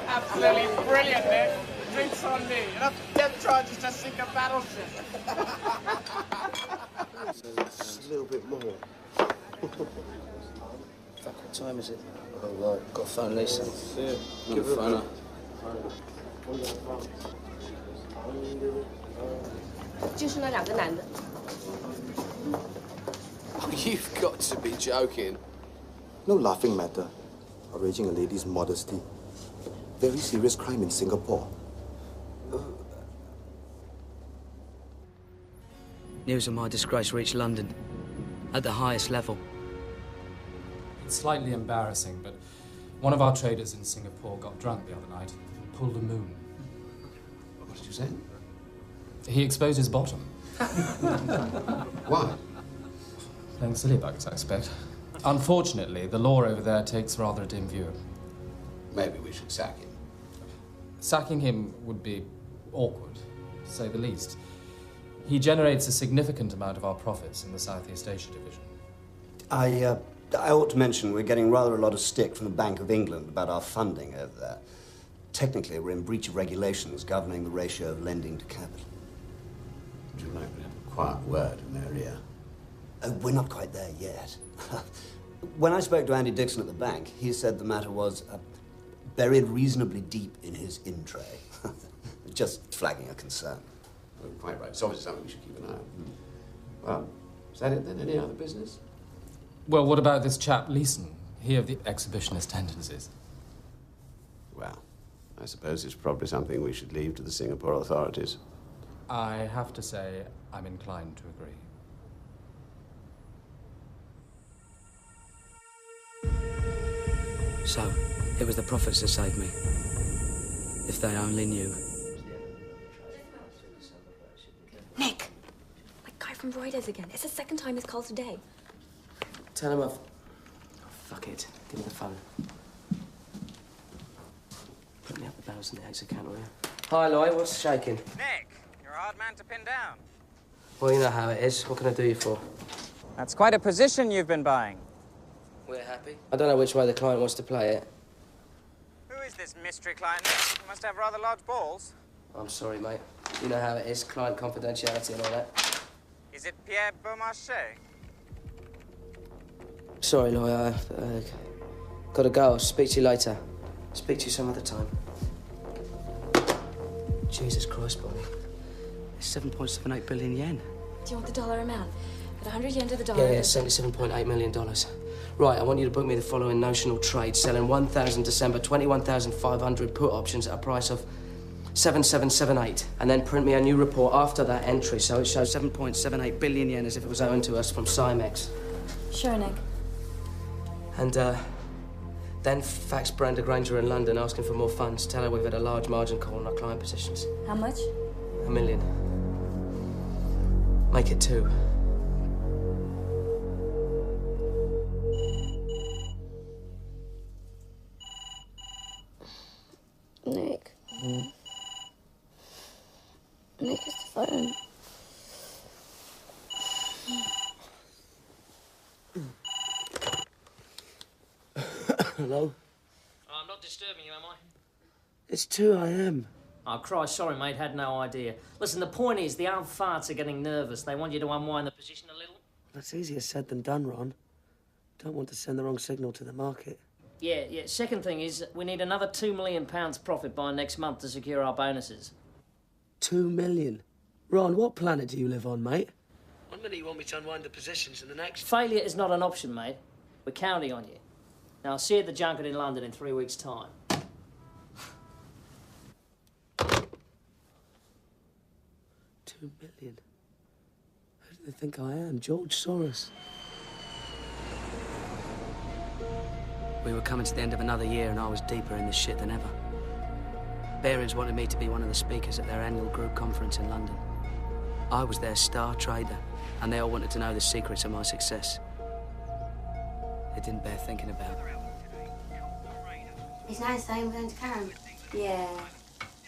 Absolutely brilliant, Nick. Drinks on me. Enough depth charges to sink a battleship. Just a little bit more. Fuck, what time is it? Oh, right. Got to phone Lisa. Yeah. Give her a phone. Oh, you've got to be joking. No laughing matter. Outraging a lady's modesty. Very serious crime in Singapore. News of my disgrace reached London, at the highest level. It's slightly embarrassing, but one of our traders in Singapore got drunk the other night and pulled a moon. What did you say? He exposed his bottom. Why? Playing silly buggers, I expect. Unfortunately, the law over there takes rather a dim view. Maybe we should sack him. Sacking him would be awkward, to say the least. He generates a significant amount of our profits in the Southeast Asia division. I ought to mention we're getting rather a lot of stick from the Bank of England about our funding over there. Technically, we're in breach of regulations governing the ratio of lending to capital. Would you like to have a quiet word in their ear? We're not quite there yet. When I spoke to Andy Dixon at the bank, he said the matter was buried reasonably deep in his in-tray. Just flagging a concern. Well, quite right. It's obviously something we should keep an eye on. Well, is that it then? Any other business? Well, what about this chap, Leeson? He of the exhibitionist tendencies. Well, I suppose it's probably something we should leave to the Singapore authorities. I have to say, I'm inclined to agree. So, it was the profits that saved me. If they only knew. Nick! My guy from Reuters again. It's the second time he's called today. Tell him I've... Oh, fuck it. Give me the phone. Put me up the balance in the Ace account, will you? Hi, Lloyd. What's shaking? Nick, you're a hard man to pin down. Well, you know how it is. What can I do you for? That's quite a position you've been buying. We're happy. I don't know which way the client wants to play it. Who is this mystery client, Nick? You must have rather large balls. I'm sorry, mate. You know how it is. Client confidentiality and all that. Is it Pierre Beaumarchais? Sorry, Lloyd. Gotta go. I'll speak to you later. Speak to you some other time. Jesus Christ, Bonnie. It's 7.78 billion yen. Do you want the dollar amount? At 100 yen to the dollar... Yeah, $77.8 million. Right, I want you to book me the following notional trade, selling 1,000 December, 21,500 put options at a price of 7778, and then print me a new report after that entry, so it shows 7.78 billion yen as if it was owing to us from Cymex. Sure, Nick. And, then fax Brenda Granger in London asking for more funds. Tell her we've had a large margin call on our client positions. How much? $1 million. Make it 2. Nick. Nick, it's the phone. Hello? Oh, I'm not disturbing you, am I? It's 2 a.m. Oh, Christ, sorry, mate, had no idea. Listen, the point is, the old farts are getting nervous. They want you to unwind the position a little. That's easier said than done, Ron. Don't want to send the wrong signal to the market. Yeah. Second thing is, we need another £2 million profit by next month to secure our bonuses. 2 million? Ron, what planet do you live on, mate? One minute you want me to unwind the positions, and the next... Failure is not an option, mate. We're counting on you. Now, I'll see you at the junket in London in 3 weeks' time. 2 million? Who do they think I am? George Soros? We were coming to the end of another year and I was deeper in this shit than ever. Barings wanted me to be one of the speakers at their annual group conference in London. I was their star trader, and they all wanted to know the secrets of my success. It didn't bear thinking about. It's nice saying we're going to Karen. Yeah,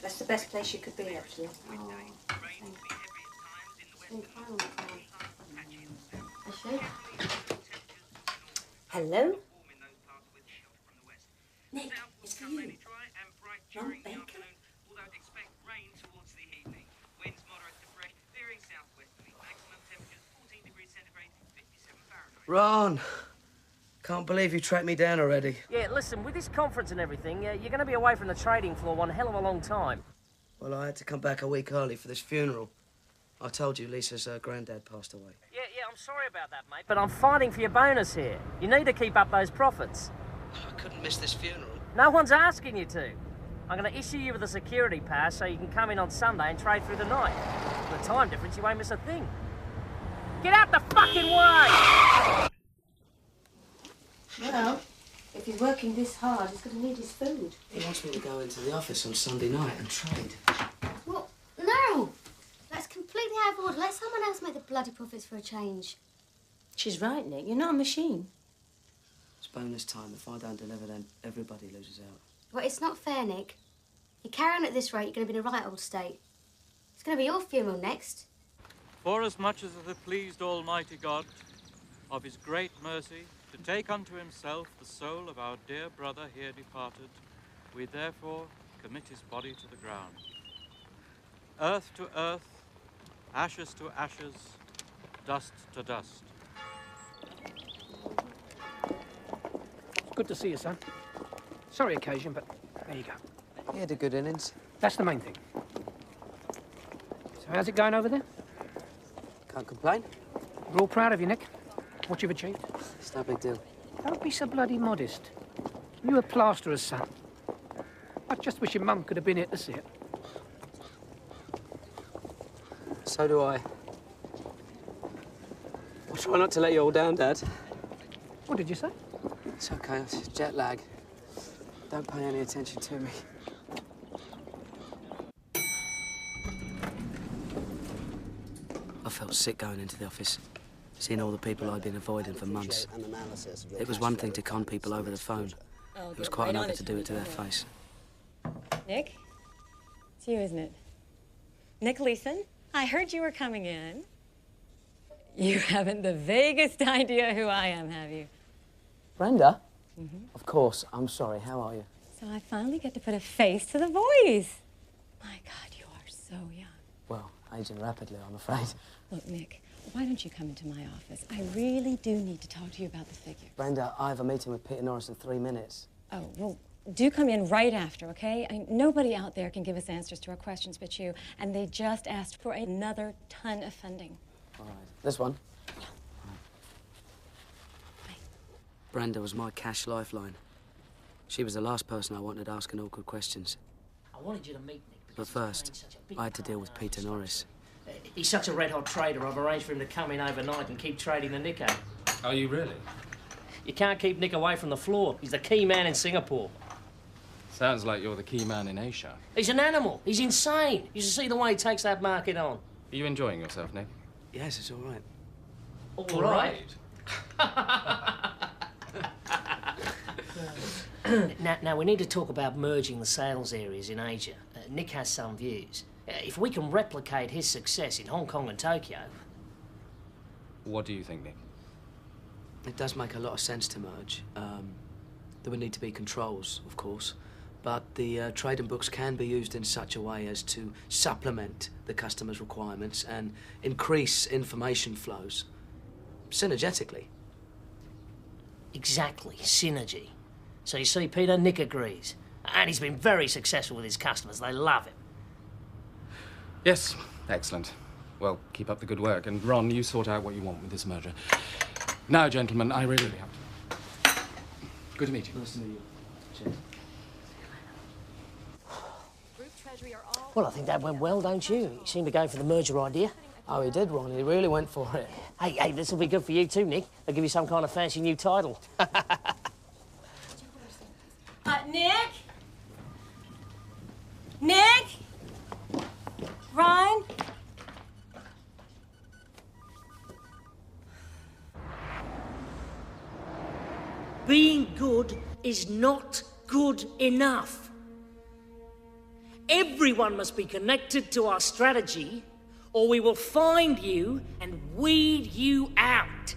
that's the best place you could be, actually. Oh, hello? Nick, it's for you. Ron Baker? Ron! Can't believe you tracked me down already. Yeah, listen, with this conference and everything, you're going to be away from the trading floor one hell of a long time. Well, I had to come back a week early for this funeral. I told you Lisa's granddad passed away. Yeah, I'm sorry about that, mate, but I'm fighting for your bonus here. You need to keep up those profits. I couldn't miss this funeral. No one's asking you to. I'm going to issue you with a security pass so you can come in on Sunday and trade through the night. With the time difference, you won't miss a thing. Get out the fucking way! Well, if he's working this hard, he's going to need his food. He wants me to go into the office on Sunday night and trade. Well, no! That's completely out of order. Let someone else make the bloody profits for a change. She's right, Nick. You're not a machine. It's bonus time. If I don't deliver, then everybody loses out. Well, it's not fair, Nick. You carry on at this rate, you're going to be in a right old state. It's going to be your funeral next. Forasmuch as it pleased Almighty God, of his great mercy, to take unto himself the soul of our dear brother here departed, we therefore commit his body to the ground. Earth to earth, ashes to ashes, dust to dust. Good to see you, son. Sorry occasion, but there you go. He had a good innings. That's the main thing. So how's it going over there? Can't complain. We're all proud of you, Nick. What you've achieved. It's no big deal. Don't be so bloody modest. You a plasterer's son. I just wish your mum could have been here to see it. So do I. I'll try not to let you all down, Dad. What did you say? It's okay, it's jet lag. Don't pay any attention to me. I felt sick going into the office, seeing all the people I'd been avoiding for months. It was one thing to con people over the phone. It was quite another to do it to their face. Nick? It's you, isn't it? Nick Leeson, I heard you were coming in. You haven't the vaguest idea who I am, have you? Brenda? Of course. I'm sorry. How are you? So I finally get to put a face to the voice. My God, you are so young. Well, aging rapidly, I'm afraid. Look, Nick, why don't you come into my office? I really do need to talk to you about the figure. Brenda, I have a meeting with Peter Norris in 3 minutes. Oh, well, do come in right after, okay? Nobody out there can give us answers to our questions but you, and they just asked for another ton of funding. All right. This one? Yeah. Brenda was my cash lifeline. She was the last person I wanted asking awkward questions. I wanted you to meet Nick. But first, I had to deal with Peter Norris. He's such a red-hot trader, I've arranged for him to come in overnight and keep trading the Nico. Are you really? You can't keep Nick away from the floor. He's the key man in Singapore. Sounds like you're the key man in Asia. He's an animal. He's insane. You should see the way he takes that market on. Are you enjoying yourself, Nick? Yes, it's all right. All right. Now, we need to talk about merging the sales areas in Asia. Nick has some views. If we can replicate his success in Hong Kong and Tokyo... What do you think, Nick? It does make a lot of sense to merge. There would need to be controls, of course, but the trading books can be used in such a way as to supplement the customer's requirements and increase information flows synergetically. Exactly, synergy. So you see, Peter, Nick agrees. And he's been very successful with his customers. They love him. Yes, excellent. Well, keep up the good work. And Ron, you sort out what you want with this merger. Now, gentlemen, I really have to. Good to meet you. Nice to meet you. Cheers. Well, I think that went well, don't you? You seem to go for the merger idea. Oh, he did, Ron. He really went for it. Hey, this will be good for you too, Nick. They'll give you some kind of fancy new title. Nick? Nick? Ron? Being good is not good enough. Everyone must be connected to our strategy, or we will find you and weed you out.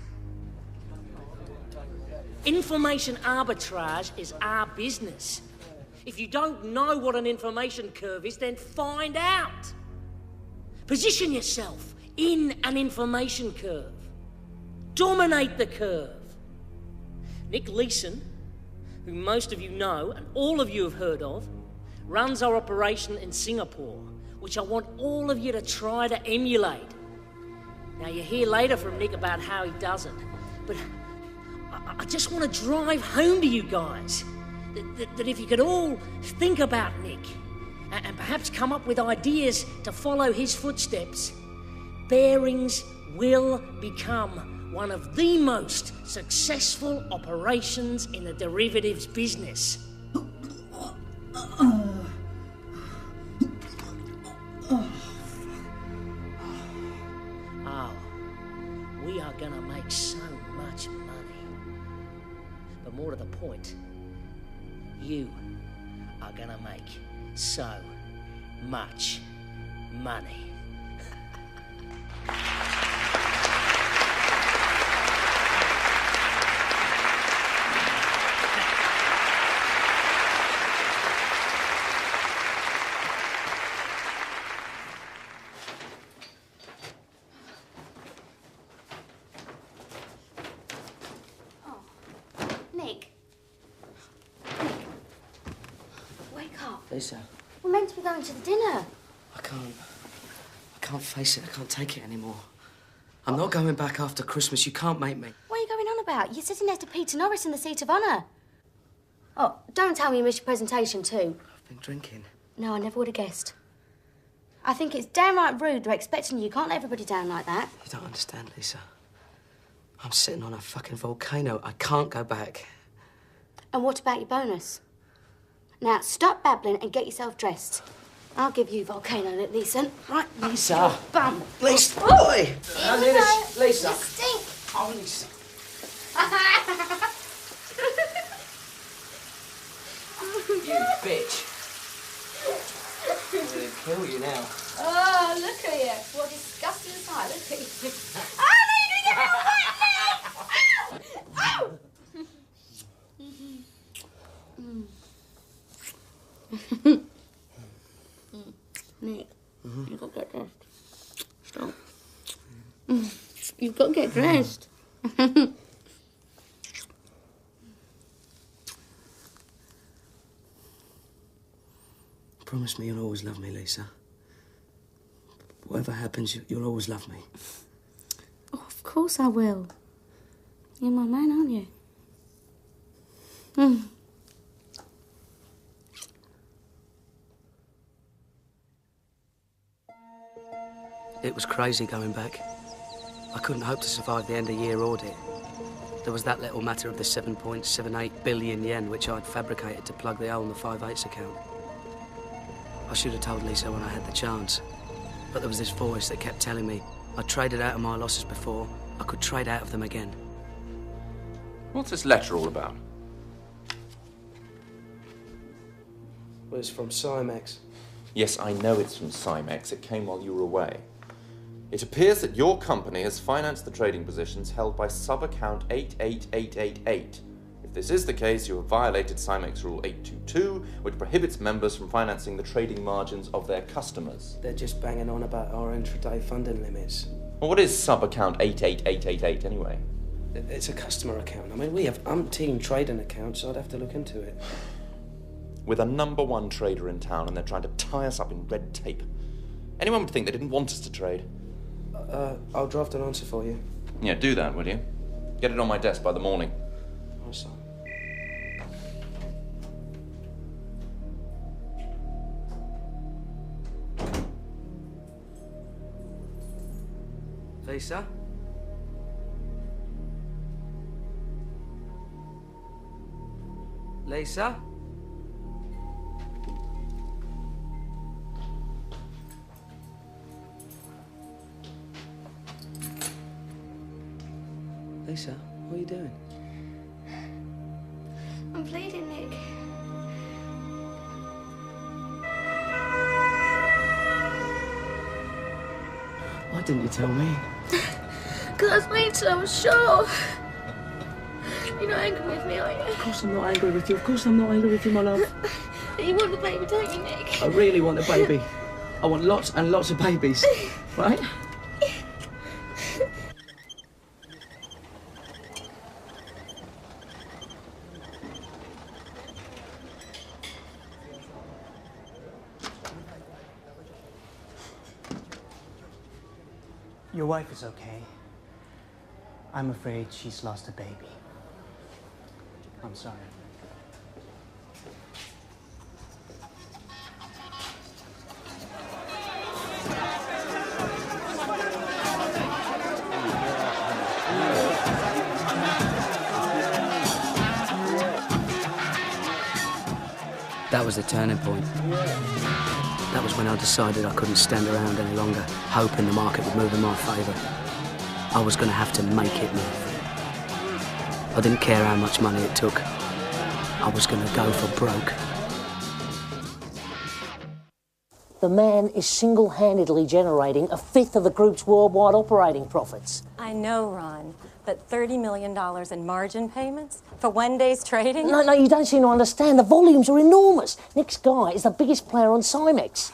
Information arbitrage is our business. If you don't know what an information curve is, then find out. Position yourself in an information curve. Dominate the curve. Nick Leeson, who most of you know and all of you have heard of, runs our operation in Singapore, which I want all of you to try to emulate. Now, you'll hear later from Nick about how he does it, but I just want to drive home to you guys that if you could all think about Nick and perhaps come up with ideas to follow his footsteps, Barings will become one of the most successful operations in the derivatives business. Oh, we are gonna make so much money. But more to the point, you are gonna make so much money. Nick. Wake up. Lisa, We're meant to be going to the dinner. I can't face it. I can't take it anymore. I'm not going back after Christmas. You can't make me. What are you going on about? You're sitting next to Peter Norris in the seat of honour. Oh, don't tell me you missed your presentation too. Been drinking? No, I never would have guessed. I think it's downright rude. They're expecting you. You can't let everybody down like that. You don't understand, Lisa. I'm sitting on a fucking volcano. I can't go back. And what about your bonus? Now, stop babbling and get yourself dressed. I'll give you volcano look decent. Right, Lisa. Bum. Lisa. Oh. Boy. Lisa. You stink. Oh, Lisa. You bitch. I'm gonna kill you now. Oh, look at you. What a disgusting sight. Look at you. Oh, no, you're going to get me on Nick, you've got to get dressed. Stop. You've got to get dressed. Promise me you'll always love me, Lisa. Whatever happens, you'll always love me. Oh, of course I will. You're my man, aren't you? Mm. It was crazy going back. I couldn't hope to survive the end-of-year audit. There was that little matter of the 7.78 billion yen, which I'd fabricated to plug the hole in the 5/8 account. I should have told Lisa when I had the chance. But there was this voice that kept telling me I'd traded out of my losses before, I could trade out of them again. What's this letter all about? Well, it's from Cymex. Yes, I know it's from Cymex. It came while you were away. It appears that your company has financed the trading positions held by sub-account 88888. If this is the case, you have violated Cymex Rule 822, which prohibits members from financing the trading margins of their customers. They're just banging on about our intraday funding limits. Well, what is sub-account 88888 anyway? It's a customer account. I mean, we have umpteen trading accounts, so I'd have to look into it. With a #1 trader in town, and they're trying to tie us up in red tape. Anyone would think they didn't want us to trade. I'll draft an answer for you. Yeah, do that, will you? Get it on my desk by the morning. Oh, son. Lisa? Lisa? Lisa, what are you doing? I'm bleeding, Nick. Why didn't you tell me? Because I was waiting till I was sure. You're not angry with me, are you? Of course I'm not angry with you. Of course I'm not angry with you, my love. You want the baby, don't you, Nick? I really want a baby. I want lots and lots of babies. Right? Your wife is okay. I'm afraid she's lost a baby. I'm sorry. That was the turning point. That was when I decided I couldn't stand around any longer, hoping the market would move in my favour. I was going to have to make it move. I didn't care how much money it took. I was going to go for broke. The man is single-handedly generating 1/5 of the group's worldwide operating profits. I know, Ron, but $30 million in margin payments for one day's trading? No, you don't seem to understand. The volumes are enormous. Nick's guy is the biggest player on Cymex.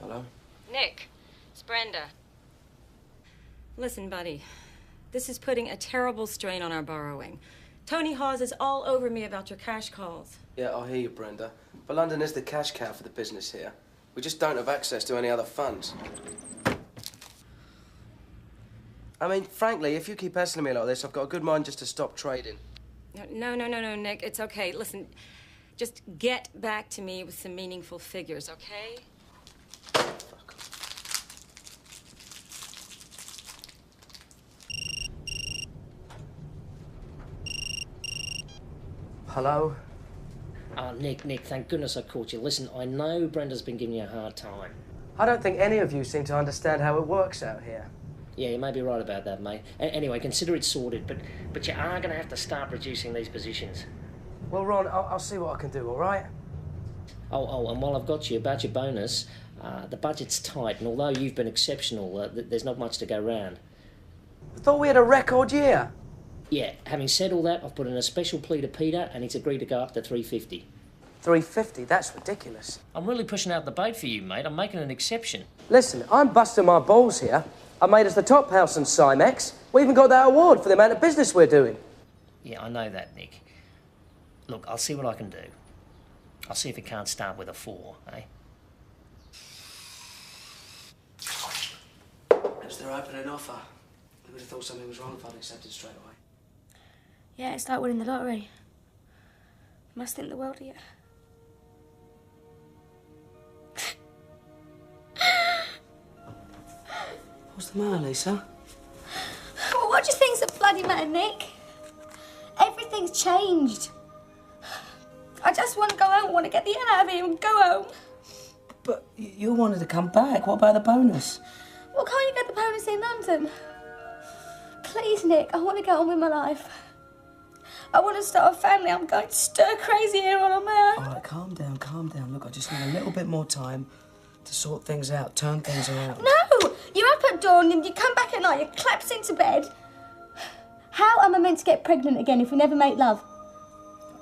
Hello? Nick, it's Brenda. Listen, buddy, this is putting a terrible strain on our borrowing. Tony Hawes is all over me about your cash calls. Yeah, I hear you, Brenda. But London is the cash cow for the business here. We just don't have access to any other funds. I mean, frankly, if you keep pestering me like this, I've got a good mind just to stop trading. No, Nick. It's okay. Listen, just get back to me with some meaningful figures, okay? Hello? Oh, Nick, thank goodness I caught you. Listen, I know Brenda's been giving you a hard time. I don't think any of you seem to understand how it works out here. Yeah, you may be right about that, mate. Anyway, consider it sorted, but you are going to have to start reducing these positions. Well, Ron, I'll see what I can do, all right? Oh, and while I've got you, about your bonus, the budget's tight, and although you've been exceptional, there's not much to go round. I thought we had a record year. Yeah, having said all that, I've put in a special plea to Peter, and he's agreed to go up to $350. $350? That's ridiculous. I'm really pushing out the boat for you, mate. I'm making an exception. Listen, I'm busting my balls here. I made us the top house in Cymex. We even got that award for the amount of business we're doing. Yeah, I know that, Nick. Look, I'll see what I can do. I'll see if it can't start with a 4, eh? As their opening offer, I would have thought something was wrong if I'd accepted straight away. Yeah, it's like winning the lottery. Must think the world of you. What's the matter, Lisa? Well, what do you think's the bloody matter, Nick? Everything's changed. I just want to go home. I want to get the hell out of here and go home. But you wanted to come back. What about the bonus? Well, can't you get the bonus in London? Please, Nick, I want to get on with my life. I want to start a family. I'm going stir crazy here on my own. All right, calm down, calm down. Look, I just need a little bit more time to sort things out, turn things around. No! You're up at dawn and you come back at night, you collapse into bed. How am I meant to get pregnant again if we never make love?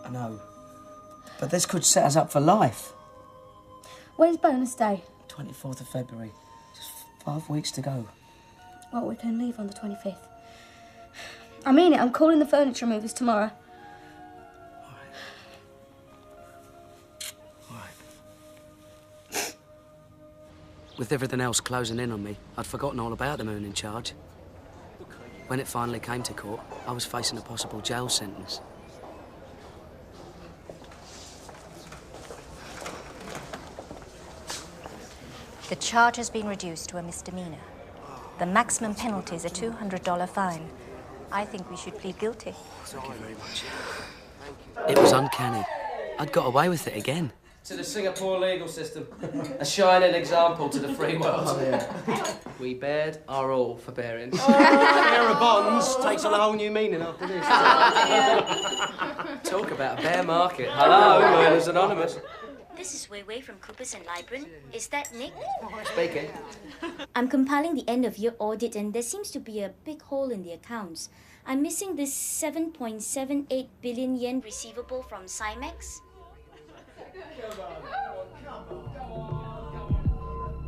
I know. But this could set us up for life. When's bonus day? 24th of February. Just 5 weeks to go. Well, we can leave on the 25th. I mean it, I'm calling the furniture movers tomorrow. With everything else closing in on me, I'd forgotten all about the moon in charge. When it finally came to court, I was facing a possible jail sentence. The charge has been reduced to a misdemeanor. The maximum penalty is a $200 fine. I think we should plead guilty. Thank you very much. It was uncanny. I'd got away with it again. To the Singapore legal system. A shining example to the free world. Oh, yeah. We bared our all for Barings. Pair of bonds takes on a whole new meaning after this. Talk about a bear market. Hello, Lawyers Anonymous. This is Wei Wei from Coopers and Libran. Is that Nick? Speaking. I'm compiling the end-of-year audit and there seems to be a big hole in the accounts. I'm missing this 7.78 billion yen receivable from Cymex.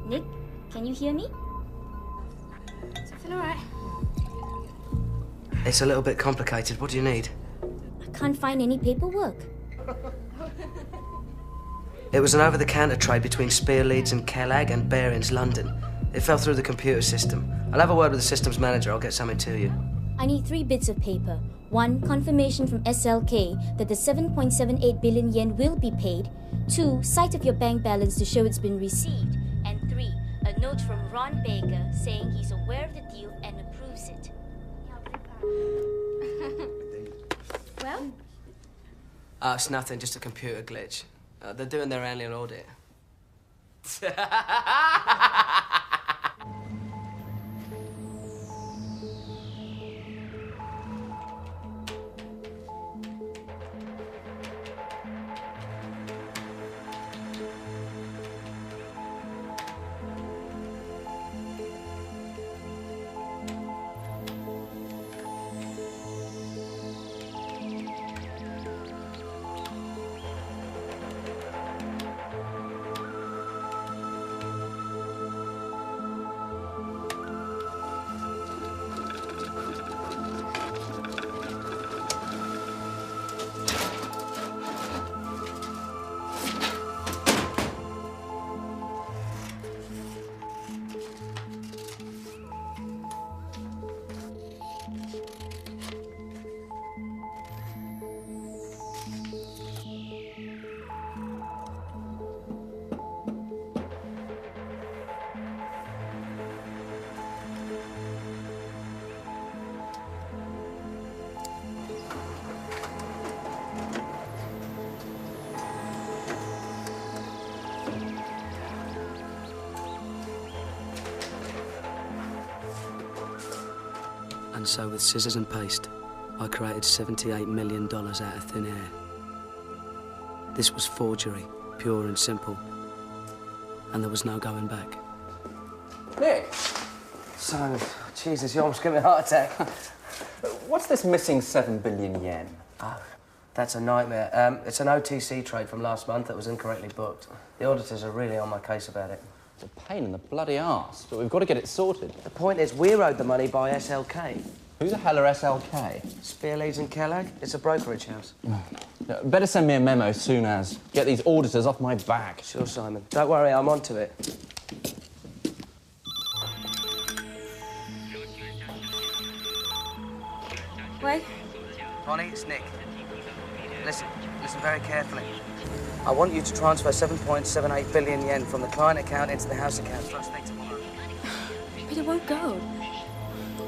Nick, can you hear me? Is everything all right? It's a little bit complicated. What do you need? I can't find any paperwork. It was an over-the-counter trade between Spear Leeds and Kellag and Barings, London. It fell through the computer system. I'll have a word with the systems manager. I'll get something to you. I need 3 bits of paper. 1, confirmation from SLK that the 7.78 billion yen will be paid. 2, sight of your bank balance to show it's been received. And 3, a note from Ron Baker saying he's aware of the deal and approves it. Well? It's nothing, just a computer glitch. They're doing their annual audit. And so with scissors and paste, I created $78 million out of thin air. This was forgery, pure and simple. And there was no going back. Nick! So, Jesus, you almost gave me a heart attack. What's this missing 7 billion yen? Oh, that's a nightmare. It's an OTC trade from last month that was incorrectly booked. The auditors are really on my case about it. It's a pain in the bloody arse, but we've got to get it sorted. The point is, we're owed the money by SLK. Who the hell are SLK? Spear, Leeds and Kellogg. It's a brokerage house. Better send me a memo soon as. Get these auditors off my back. Sure, Simon. Don't worry, I'm onto it. Wait. Bonnie, it's Nick. Listen very carefully. I want you to transfer 7.78 billion yen from the client account into the house account first thing tomorrow. But it won't go.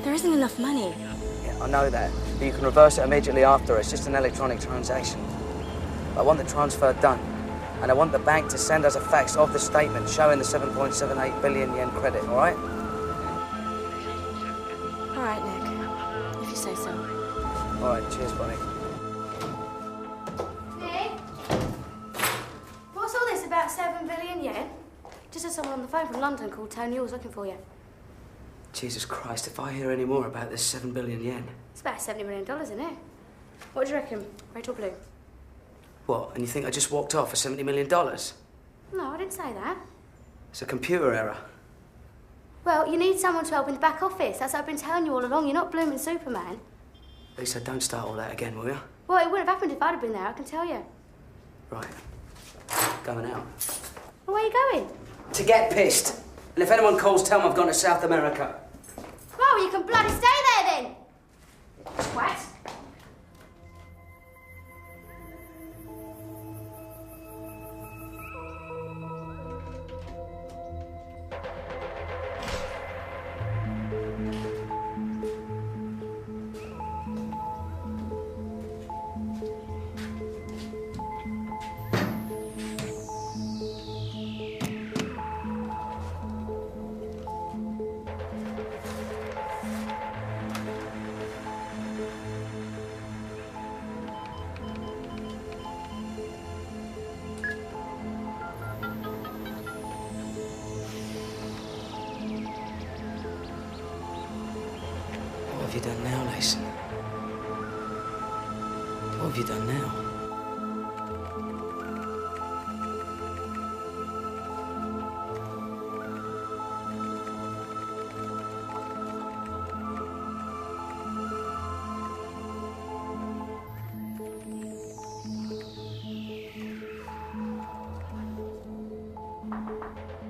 There isn't enough money. Yeah, I know that. But you can reverse it immediately after. It's just an electronic transaction. I want the transfer done. And I want the bank to send us a fax of the statement showing the 7.78 billion yen credit, all right? All right, Nick. If you say so. All right, cheers, Bonnie. Nick? What's all this about 7 billion yen? Just had someone on the phone from London called Tony was looking for you. Jesus Christ, if I hear any more about this 7 billion yen... It's about $70 million, isn't it? What do you reckon? Red or blue? What, and you think I just walked off for $70 million? No, I didn't say that. It's a computer error. Well, you need someone to help in the back office. That's what I've been telling you all along. You're not blooming Superman. Lisa, don't start all that again, will you? Well, it wouldn't have happened if I'd have been there, I can tell you. Right. Going out. Well, where are you going? To get pissed. And if anyone calls, tell them I've gone to South America. Well, you can bloody stay there then. Twat. What have you done now, Mason? What have you done now?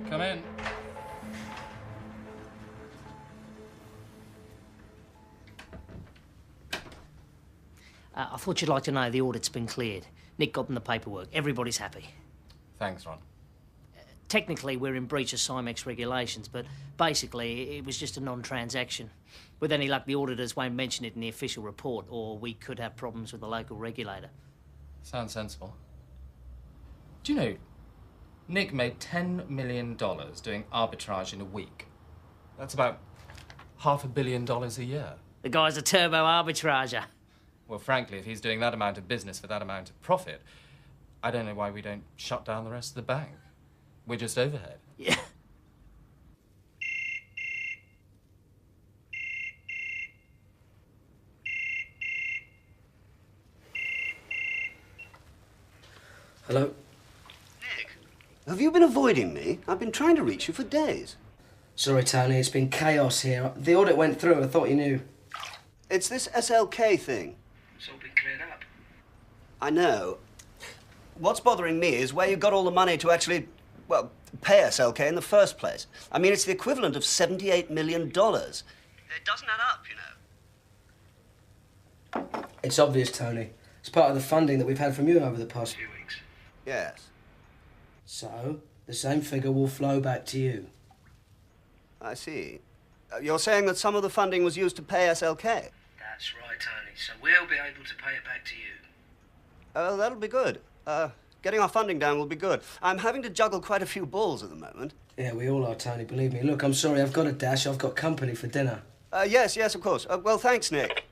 Come in. I thought you'd like to know the audit's been cleared. Nick got them the paperwork. Everybody's happy. Thanks, Ron. Technically, we're in breach of Cymex regulations, but basically, it was just a non-transaction. With any luck, the auditors won't mention it in the official report, or we could have problems with the local regulator. Sounds sensible. Do you know, Nick made $10 million doing arbitrage in a week. That's about $500 million a year. The guy's a turbo arbitrager. Well, frankly, if he's doing that amount of business for that amount of profit, I don't know why we don't shut down the rest of the bank. We're just overhead. Yeah. Hello? Have you been avoiding me? I've been trying to reach you for days. Sorry, Tony, it's been chaos here. The audit went through. I thought you knew. It's this SLK thing. It's all been cleared up. I know. What's bothering me is where you got all the money to actually, well, pay SLK in the first place. I mean, it's the equivalent of $78 million. It doesn't add up, you know. It's obvious, Tony. It's part of the funding that we've had from you over the past few weeks. Yes. So, the same figure will flow back to you. I see. You're saying that some of the funding was used to pay SLK? That's right, Tony. So we'll be able to pay it back to you. Oh, that'll be good. Getting our funding down will be good. I'm having to juggle quite a few balls at the moment. Yeah, we all are, Tony, believe me. Look, I'm sorry, I've got a dash. I've got company for dinner. Yes, of course. Well, thanks, Nick.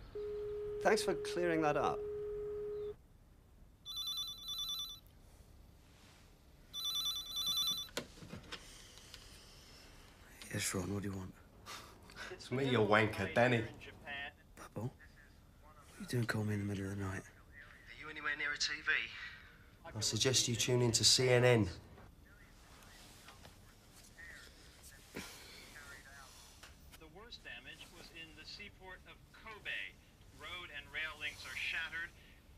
Thanks for clearing that up. Yes, Ron, what do you want? It's me, you wanker, Danny. Bubble? What are you doing calling me in the middle of the night? Are you anywhere near a TV? I suggest you tune in to CNN. The worst damage was in the seaport of Kobe. Road and rail links are shattered.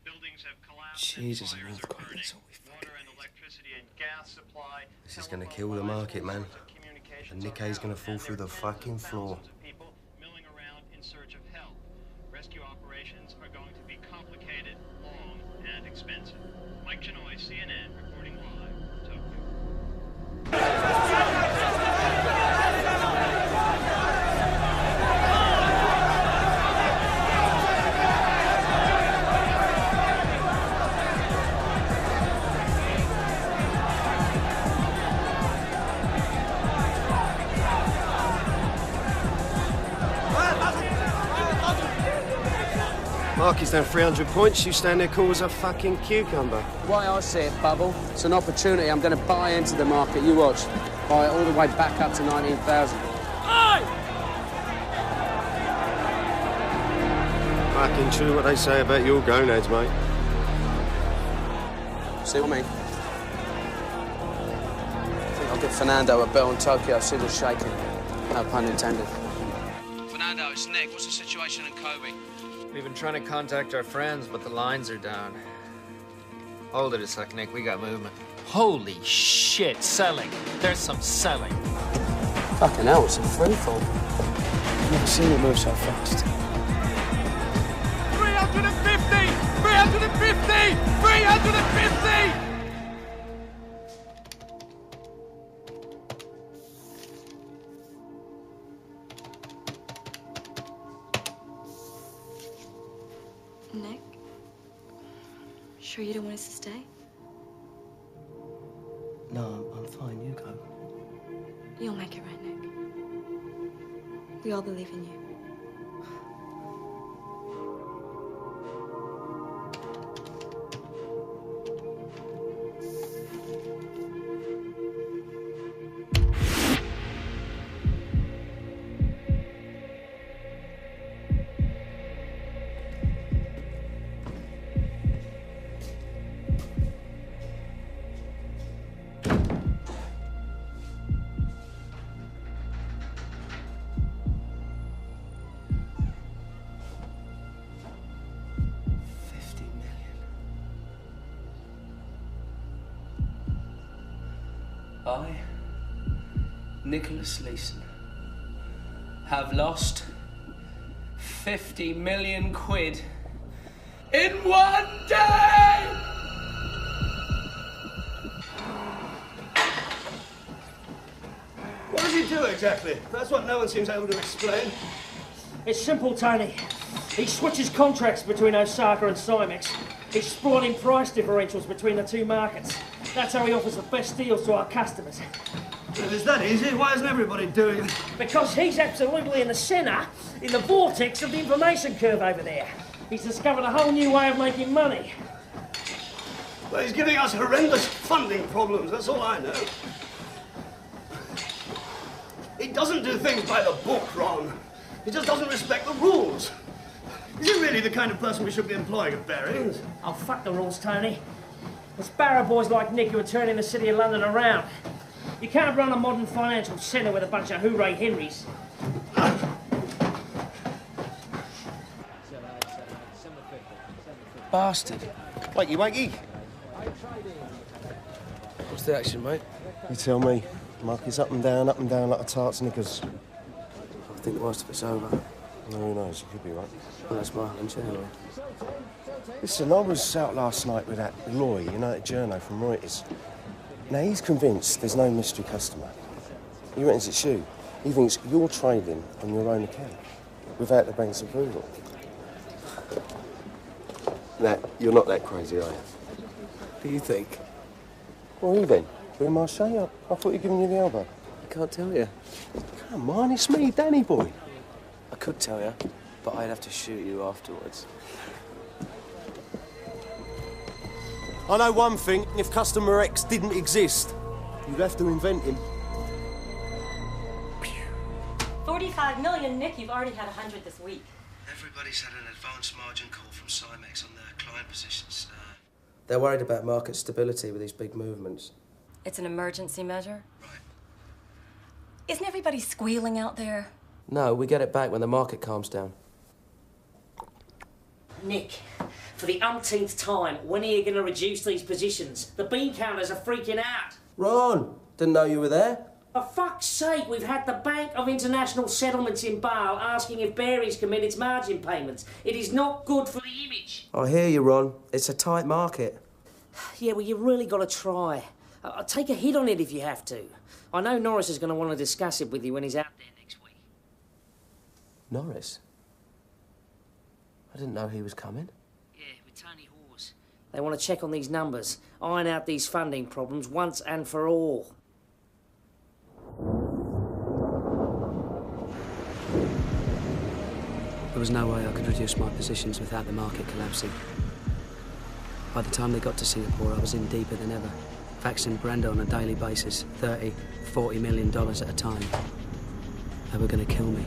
Buildings have collapsed. Jesus, an earthquake, that's all we Water and electricity and gas supply. This is gonna kill the market, man. And Nikkei's gonna fall through the fucking floor. People milling around in search of help. Rescue operations are going to be complicated, long, and expensive. Mike Chenoy, CNN, reporting live from Market's down 300 points, you stand there cool as a fucking cucumber. The way I see it, Bubble, it's an opportunity. I'm going to buy into the market. You watch. Buy it all the way back up to 19,000. Fucking true what they say about your gonads, mate. See what I mean? I think I'll give Fernando a bell in Tokyo. See what's shaking. No pun intended. Fernando, it's Nick. What's the situation in Kobe? We've been trying to contact our friends, but the lines are down. Hold it a sec, Nick. We got movement. Holy shit, selling. There's some selling. Fucking hell, it's a free fall. I've never seen it move so fast. 350! 350! 350! Nick? Sure you don't want us to stay? No, I'm fine. You go. You'll make it right, Nick. We all believe in you. I, Nicholas Leeson, have lost 50 million quid in one day! What does he do exactly? That's what no one seems able to explain. It's simple, Tony. He switches contracts between Osaka and Cymex, exploiting price differentials between the two markets. That's how he offers the best deals to our customers. If it's that easy, why isn't everybody doing it? Because he's absolutely in the centre, in the vortex of the information curve over there. He's discovered a whole new way of making money. Well, he's giving us horrendous funding problems, that's all I know. He doesn't do things by the book, Ron. He just doesn't respect the rules. Is he really the kind of person we should be employing at Barings? Oh, fuck the rules, Tony. It's barrow boys like Nick who are turning the city of London around. You can't run a modern financial centre with a bunch of hooray Henrys. Bastard. Wakey, wakey. What's the action, mate? You tell me. Market's up and down like a tart's knickers. I think the worst of it's over. No, who knows? You could be right. Well, that's my hunch anyway. Listen, I was out last night with that Loy, you know, that journo from Reuters. Now, he's convinced there's no mystery customer. He reckons it's you. He thinks you're trading on your own account, without the bank's approval. Now, you're not that crazy, are you? Do you think? Well, you then? Who am I saying? I thought you'd given you the elbow. I can't tell you. Come on, it's me, Danny boy. I could tell you, but I'd have to shoot you afterwards. I know one thing, if customer X didn't exist, you'd have to invent him. 45 million, Nick. You've already had 100 this week. Everybody's had an advance margin call from Cymex on their client positions. They're worried about market stability with these big movements. It's an emergency measure? Right. Isn't everybody squealing out there? No, we get it back when the market calms down. Nick, for the umpteenth time, when are you going to reduce these positions? The bean counters are freaking out. Ron! Didn't know you were there. For fuck's sake, we've had the Bank of International Settlements in Bale asking if Barings can meet its margin payments. It is not good for the image. I hear you, Ron. It's a tight market. Yeah, well, you really got to try. I'll take a hit on it if you have to. I know Norris is going to want to discuss it with you when he's out there next week. Norris? I didn't know he was coming. Yeah, with Tony Hawes. They want to check on these numbers, iron out these funding problems once and for all. There was no way I could reduce my positions without the market collapsing. By the time they got to Singapore, I was in deeper than ever, faxing Brenda on a daily basis, $30, $40 million at a time. They were going to kill me.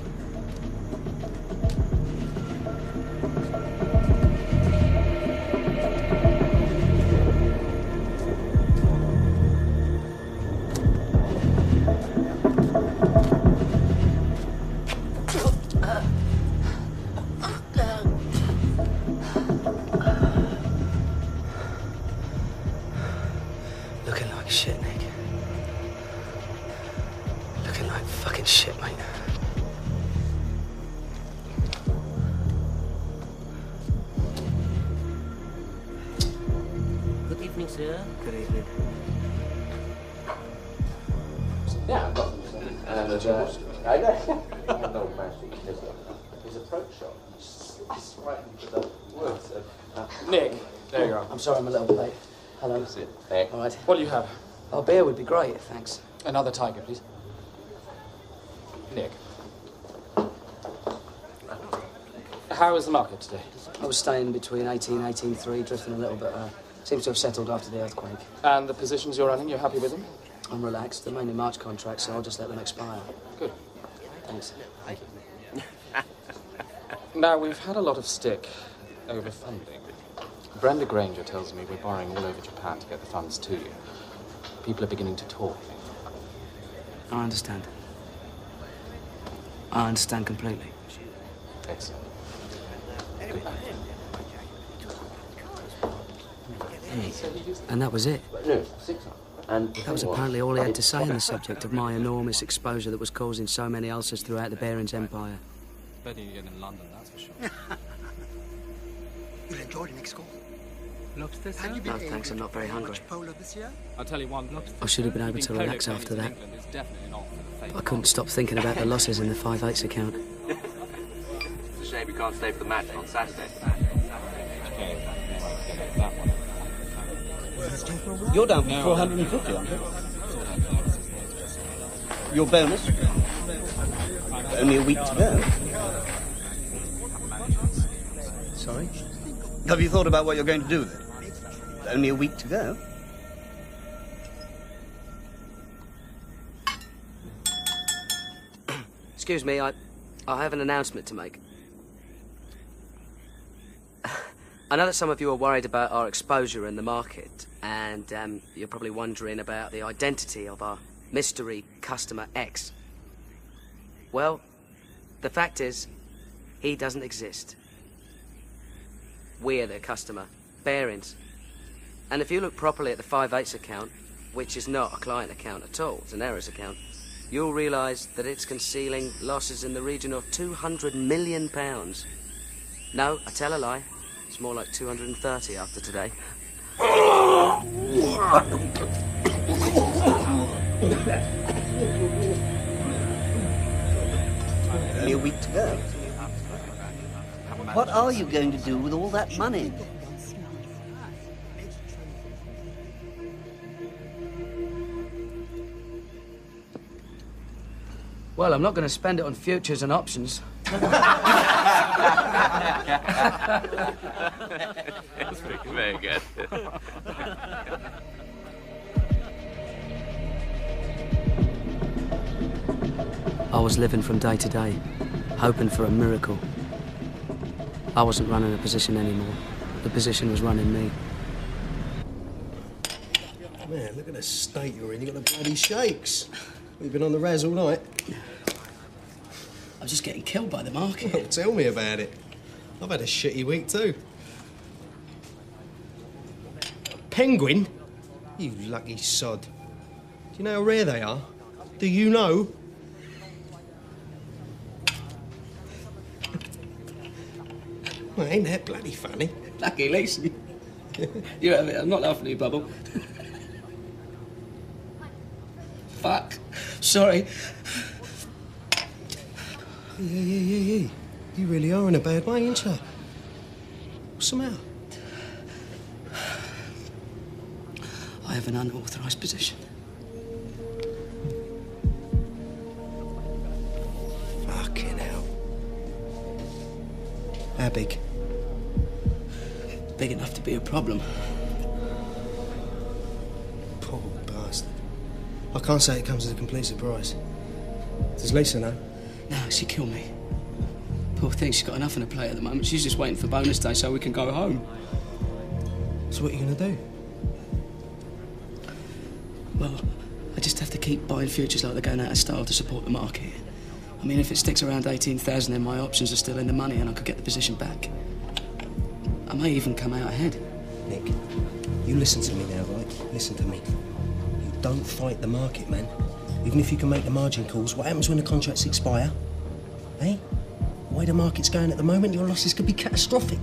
Yeah, I've got them. And I know. No mercy. His approach shot. Slice right into the words. Nick, there you are. I'm sorry I'm a little late. Hello. That's it. Hey. All right. What do you have? Oh, beer would be great, thanks. Another tiger, please. Nick. How is the market today? I was staying between 18 and 18.3, drifting a little bit. Seems to have settled after the earthquake. And the positions you're running, you're happy with them? I'm relaxed. They're mainly March contracts, so I'll just let them expire. Good. Thanks. Thank you. Now, we've had a lot of stick over funding. Brenda Granger tells me we're borrowing all over Japan to get the funds to you. People are beginning to talk. I understand. I understand completely. Excellent. And that was it. No, 6 And that was apparently all he had to say on the subject of my enormous exposure that was causing so many ulcers throughout the Barings Empire. Better you get in London, that's for sure. You enjoyed Nick's school? Lobster, sir? No, thanks, I'm not very hungry. Polo this year? I'll tell you one. I should have been able to relax after that. But I couldn't stop thinking about the losses in the 5/8 account. It's a shame you can't stay for the match on Saturday. You're down for 450, aren't you? Your bonus? Only a week to go. Sorry? Have you thought about what you're going to do with it? Only a week to go. Excuse me, I have an announcement to make. I know that some of you are worried about our exposure in the market, and you're probably wondering about the identity of our mystery customer X. Well, the fact is, he doesn't exist. We're the customer, Barings. And if you look properly at the 5/8 account, which is not a client account at all, it's an errors account, you'll realise that it's concealing losses in the region of £200 million. No, I tell a lie. It's more like 230 after today. Only a week to go. What are you going to do with all that money? Well, I'm not going to spend it on futures and options. That's very good. I was living from day to day, hoping for a miracle. I wasn't running a position anymore. The position was running me. Man, look at the state you're in. You got the bloody shakes. We've been on the raz all night. I was just getting killed by the market. Well, tell me about it. I've had a shitty week too. Penguin? You lucky sod. Do you know how rare they are? Do you know? Well, ain't that bloody funny? Lucky Lacey. You have it. I'm not laughing at you, Bubble. Fuck. Sorry. Yeah. You really are in a bad way, ain't you? What's the matter? I have an unauthorised position. Fucking hell. How big? Big enough to be a problem. Poor bastard. I can't say it comes as a complete surprise. Does Lisa know? No, she'd kill me. Poor thing, she's got enough on her plate at the moment. She's just waiting for bonus day so we can go home. So what are you going to do? Well, I just have to keep buying futures like they're going out of style to support the market. I mean, if it sticks around 18,000, then my options are still in the money and I could get the position back. I may even come out ahead. Nick, you listen to me now, right? Listen to me. You don't fight the market, man. Even if you can make the margin calls, what happens when the contracts expire? Eh? The way the market's going at the moment, your losses could be catastrophic.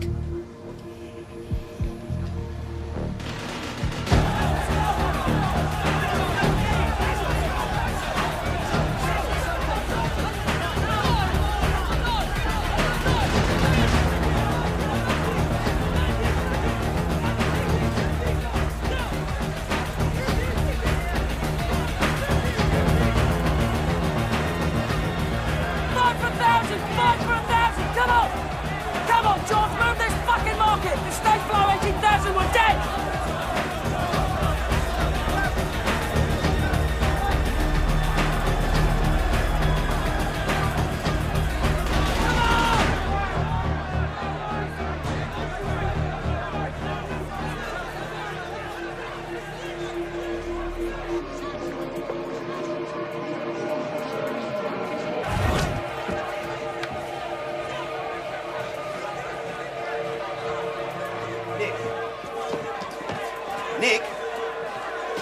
Nick?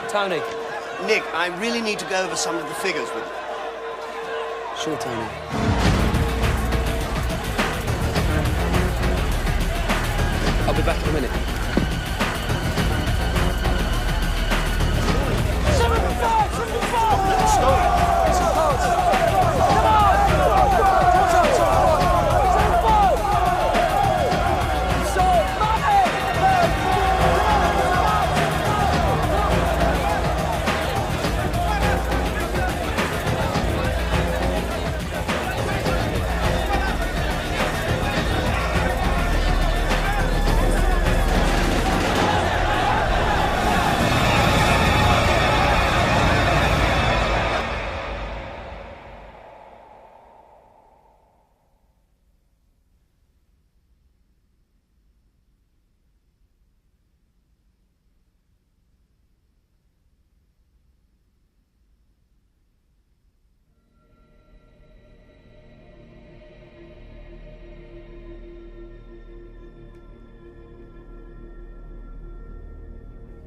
Tony. Nick, I really need to go over some of the figures with you. Sure, Tony. I'll be back in a minute.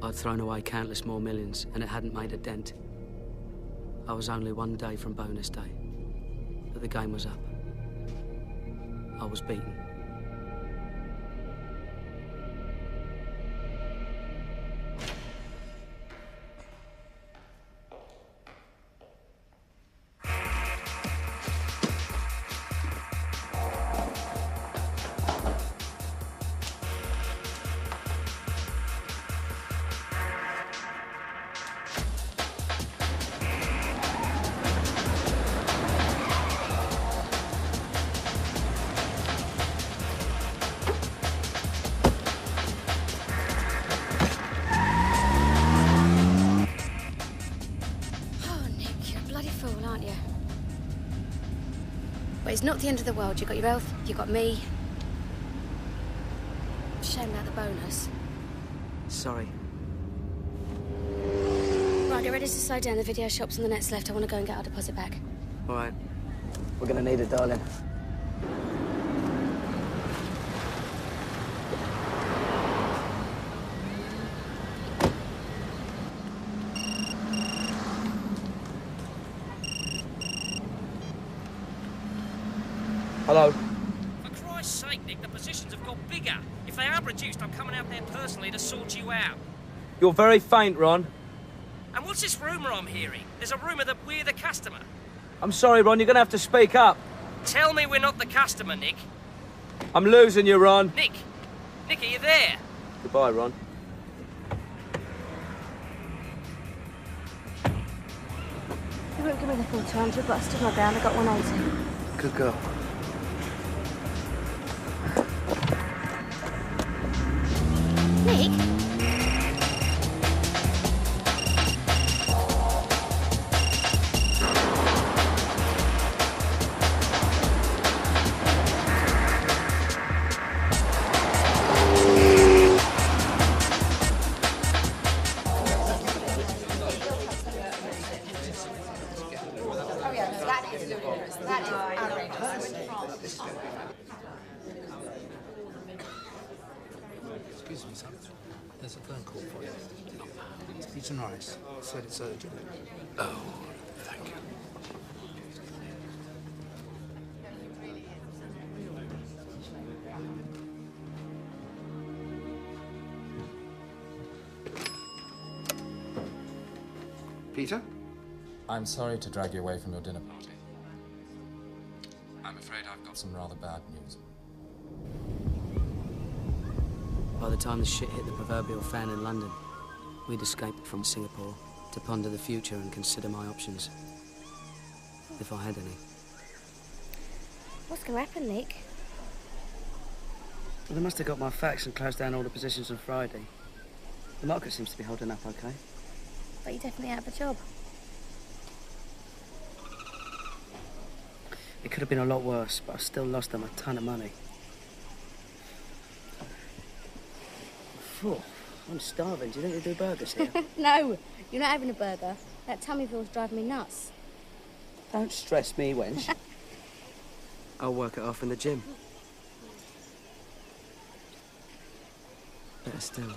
I'd thrown away countless more millions, and it hadn't made a dent. I was only one day from bonus day, but the game was up. I was beaten. It's not the end of the world. You've got your health, you've got me. Shame about the bonus. Sorry. Right, get ready to slow down. The video shop's on the next left. I want to go and get our deposit back. All right. We're gonna need it, darling. Hello. For Christ's sake, Nick, the positions have got bigger. If they are reduced, I'm coming out there personally to sort you out. You're very faint, Ron. And what's this rumour I'm hearing? There's a rumour that we're the customer. I'm sorry, Ron, you're gonna have to speak up. Tell me we're not the customer, Nick. I'm losing you, Ron. Nick! Nick, are you there? Goodbye, Ron. You won't give me the full 200, but I stood my ground. I got 180. Good girl. Nick? Excuse me, son. There's a phone call for you. Peter Norris said it's urgent. Oh, thank you. Peter? I'm sorry to drag you away from your dinner party. I'm afraid I've got some rather bad news. By the time the shit hit the proverbial fan in London, we'd escaped from Singapore to ponder the future and consider my options. If I had any. What's going to happen, Nick? Well, they must have got my facts and closed down all the positions on Friday. The market seems to be holding up okay. But you're definitely out of a job. It could have been a lot worse, but I still lost them a ton of money. Phew, I'm starving. Do you think they do burgers here? No, you're not having a burger. That Tummyville's driving me nuts. Don't stress me, wench. I'll work it off in the gym. Better still.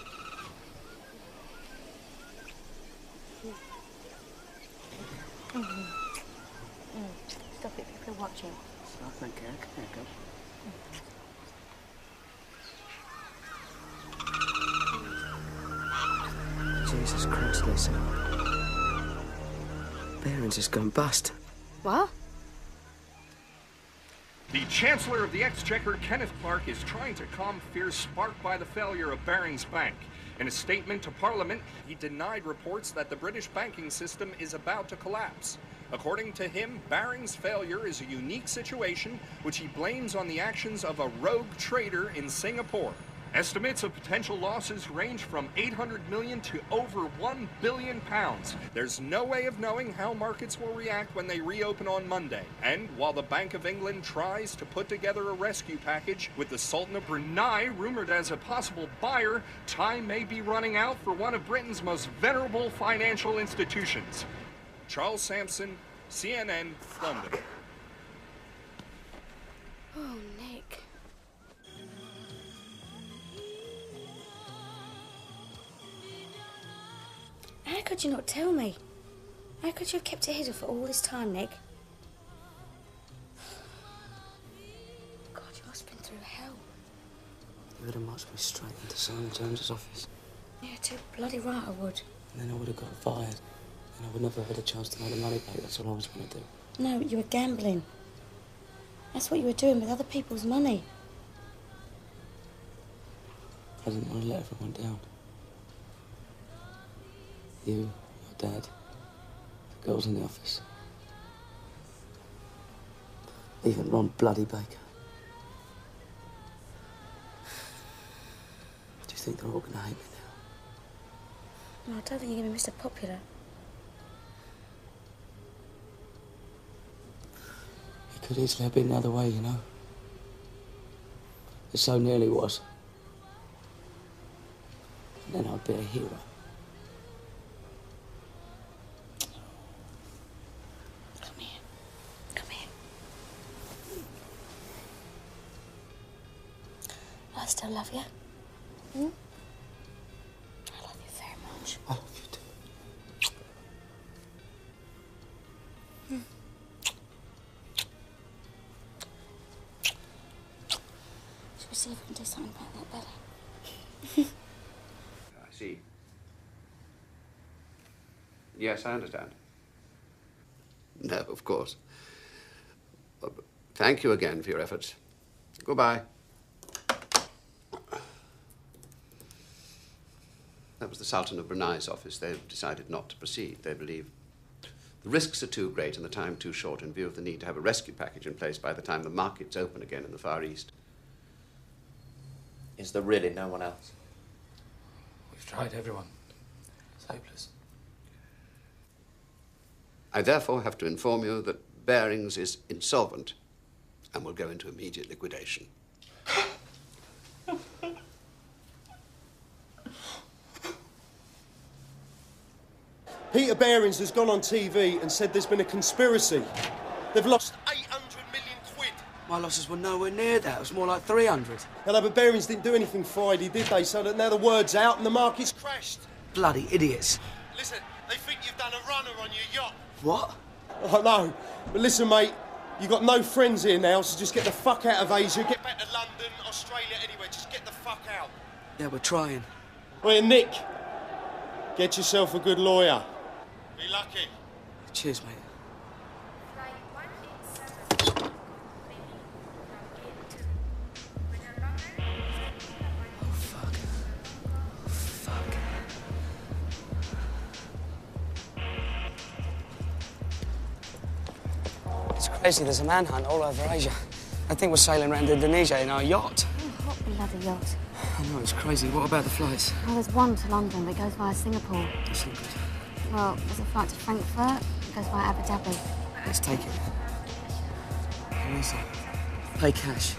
Stop it, people are watching. I don't care. Come here, go. Jesus Christ, Lisa. Barings has gone bust. What? The Chancellor of the Exchequer, Kenneth Clark, is trying to calm fears sparked by the failure of Barings Bank. In a statement to Parliament, he denied reports that the British banking system is about to collapse. According to him, Barings' failure is a unique situation which he blames on the actions of a rogue trader in Singapore. Estimates of potential losses range from 800 million to over 1 billion pounds. There's no way of knowing how markets will react when they reopen on Monday. And while the Bank of England tries to put together a rescue package with the Sultan of Brunei rumored as a possible buyer, time may be running out for one of Britain's most venerable financial institutions. Charles Sampson, CNN, London. Oh, Nick. How could you not tell me? How could you have kept it hidden for all this time, Nick? God, you must have been through hell. You would have marched me straight into Simon Jones's office. Yeah, too bloody right I would. And then I would have got fired. And I would never have had a chance to make the money back. That's all I was going to do. No, you were gambling. That's what you were doing with other people's money. I didn't want to let everyone down. You, your dad, the girls in the office. Even Ron bloody Baker. Do you think they're all going to hate me now? No, I don't think you're going to be Mr. Popular. You Could easily have been the other way, you know. It so nearly was. And then I'd be a hero. Come here. Come here. I still love you. Hmm? I love you very much. I love you too. Should we see if we can do something about that belly? I see. Yes, I understand. No, of course. Thank you again for your efforts. Goodbye. That was the Sultan of Brunei's office. They've decided not to proceed. They believe the risks are too great and the time too short in view of the need to have a rescue package in place by the time the markets open again in the Far East. Is there really no one else? We've tried everyone. It's hopeless. I therefore have to inform you that Barings is insolvent and will go into immediate liquidation. Peter Barings has gone on TV and said there's been a conspiracy. They've lost 800 million quid. My losses were nowhere near that. It was more like 300. Hello, but Barings didn't do anything Friday, did they? So that now the word's out and the market's crashed. Bloody idiots. Listen, they think you've done a runner on your yacht. What? I know. But listen, mate, you've got no friends here now, so just get the fuck out of Asia, get back to London, Australia, anywhere. Just get the fuck out. Yeah, we're trying. Wait, Nick, get yourself a good lawyer. Be lucky. Cheers, mate. It's crazy, there's a manhunt all over Asia. I think we're sailing around Indonesia in our yacht. Oh, hot bloody yacht. I know, it's crazy. What about the flights? Well, there's one to London that goes via Singapore. That's not good. Well, there's a flight to Frankfurt that goes via Abu Dhabi. Let's take it. Lisa, pay cash.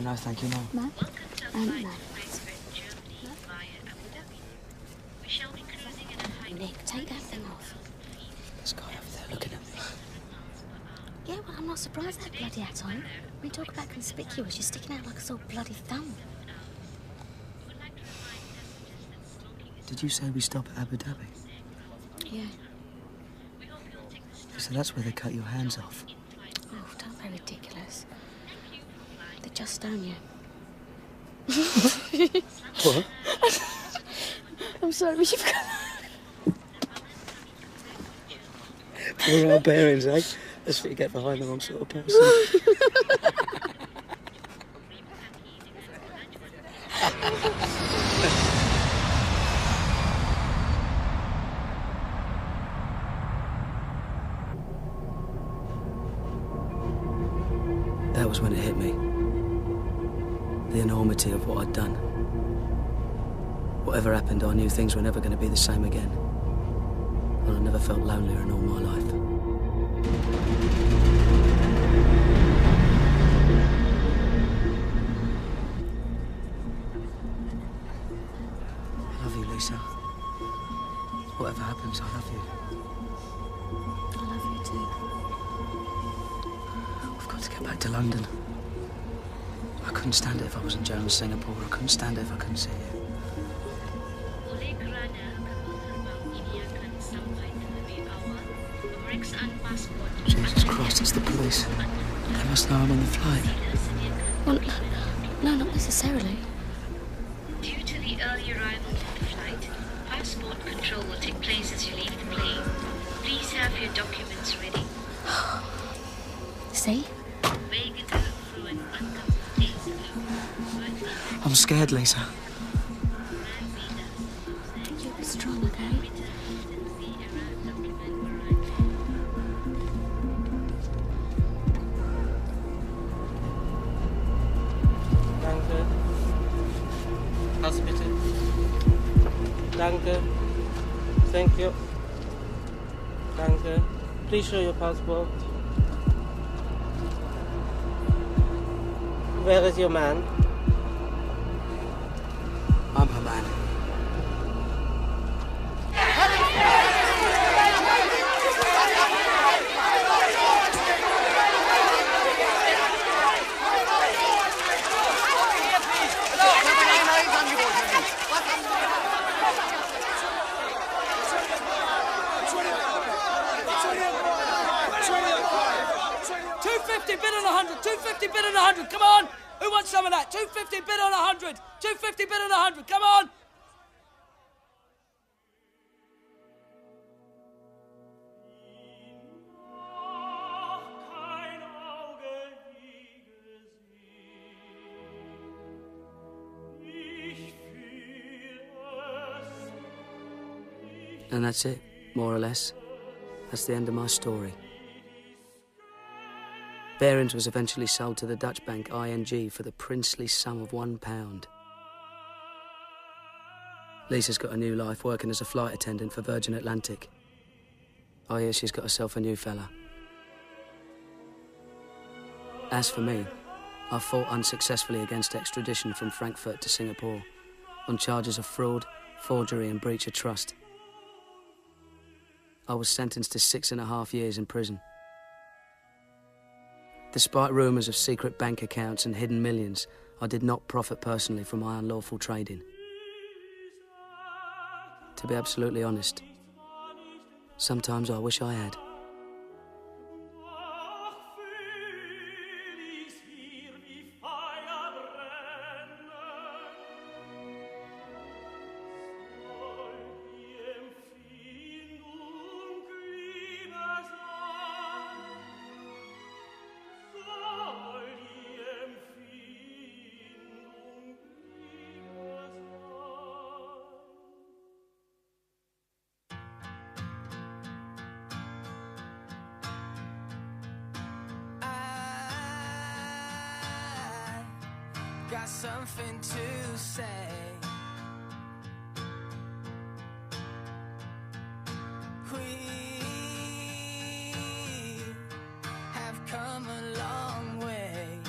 No, thank you, no. No? No. Nick, take that thing off. This guy over there looking at me. Yeah, well, I'm not surprised that bloody hat on. When you talk about conspicuous, you're sticking out like a sore bloody thumb. Did you say we stop at Abu Dhabi? Yeah. So that's where they cut your hands off. Oh, don't be ridiculous. They just stone you. What? I'm sorry, but you've got... Poor old Barings, eh? That's what you get behind the wrong sort of person. That was when it hit me. The enormity of what I'd done. Whatever happened, I knew things were never going to be the same again. And I never felt lonelier in all my life. I love you, Lisa. Whatever happens, I love you. I love you too. We've got to get back to London. I couldn't stand it if I was in jail in Singapore. I couldn't stand it if I couldn't see you. Jesus Christ, it's the police. They must know I'm on the flight. Well, no, not necessarily. Due to the early arrival of the flight, passport control will take place as you leave the plane. Please have your documents ready. See? I'm scared, Lisa. You'll be strong, okay? Danke. Pass bitte. Danke. Thank you. Danke. Please show your passport. Where is your man? I'm her man. $250 bid on 100. $250 bid on 100. Come on. Who wants some of that? $250 bid on 100. $250 bid on 100. Come on. And that's it, more or less. That's the end of my story. Barings was eventually sold to the Dutch bank ING for the princely sum of £1. Lisa's got a new life working as a flight attendant for Virgin Atlantic. I hear she's got herself a new fella. As for me, I fought unsuccessfully against extradition from Frankfurt to Singapore on charges of fraud, forgery and breach of trust. I was sentenced to 6.5 years in prison. Despite rumours of secret bank accounts and hidden millions, I did not profit personally from my unlawful trading. To be absolutely honest, sometimes I wish I had. Got something to say. We have come a long way.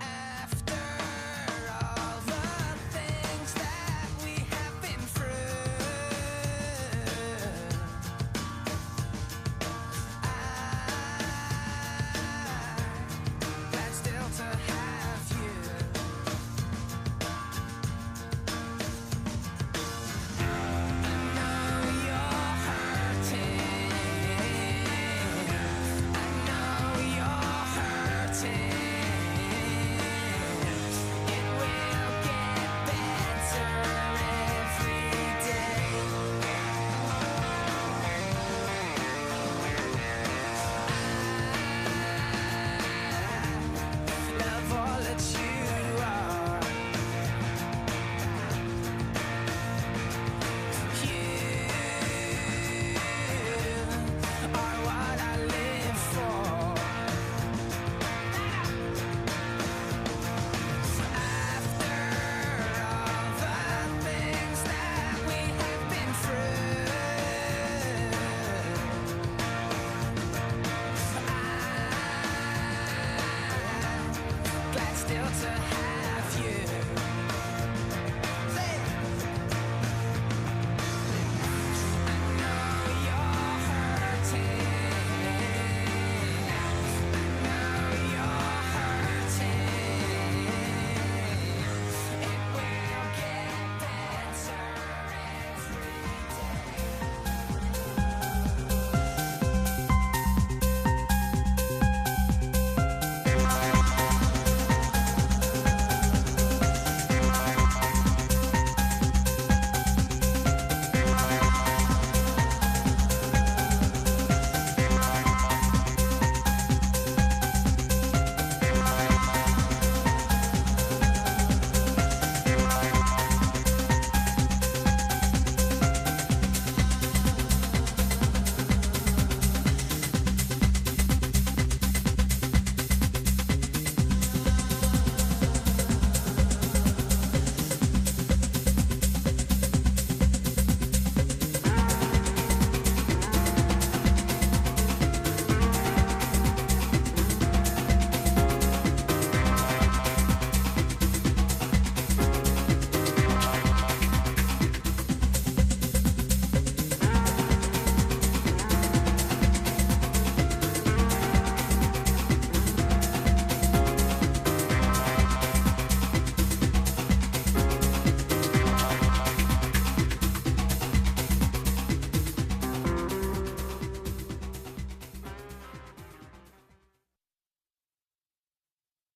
After all the things that we have been through, glad still to have you. I know you're hurting. I know you're hurting. It will get better every day. Love all that you are. You are what I live for. After all the things that we have been through, glad still to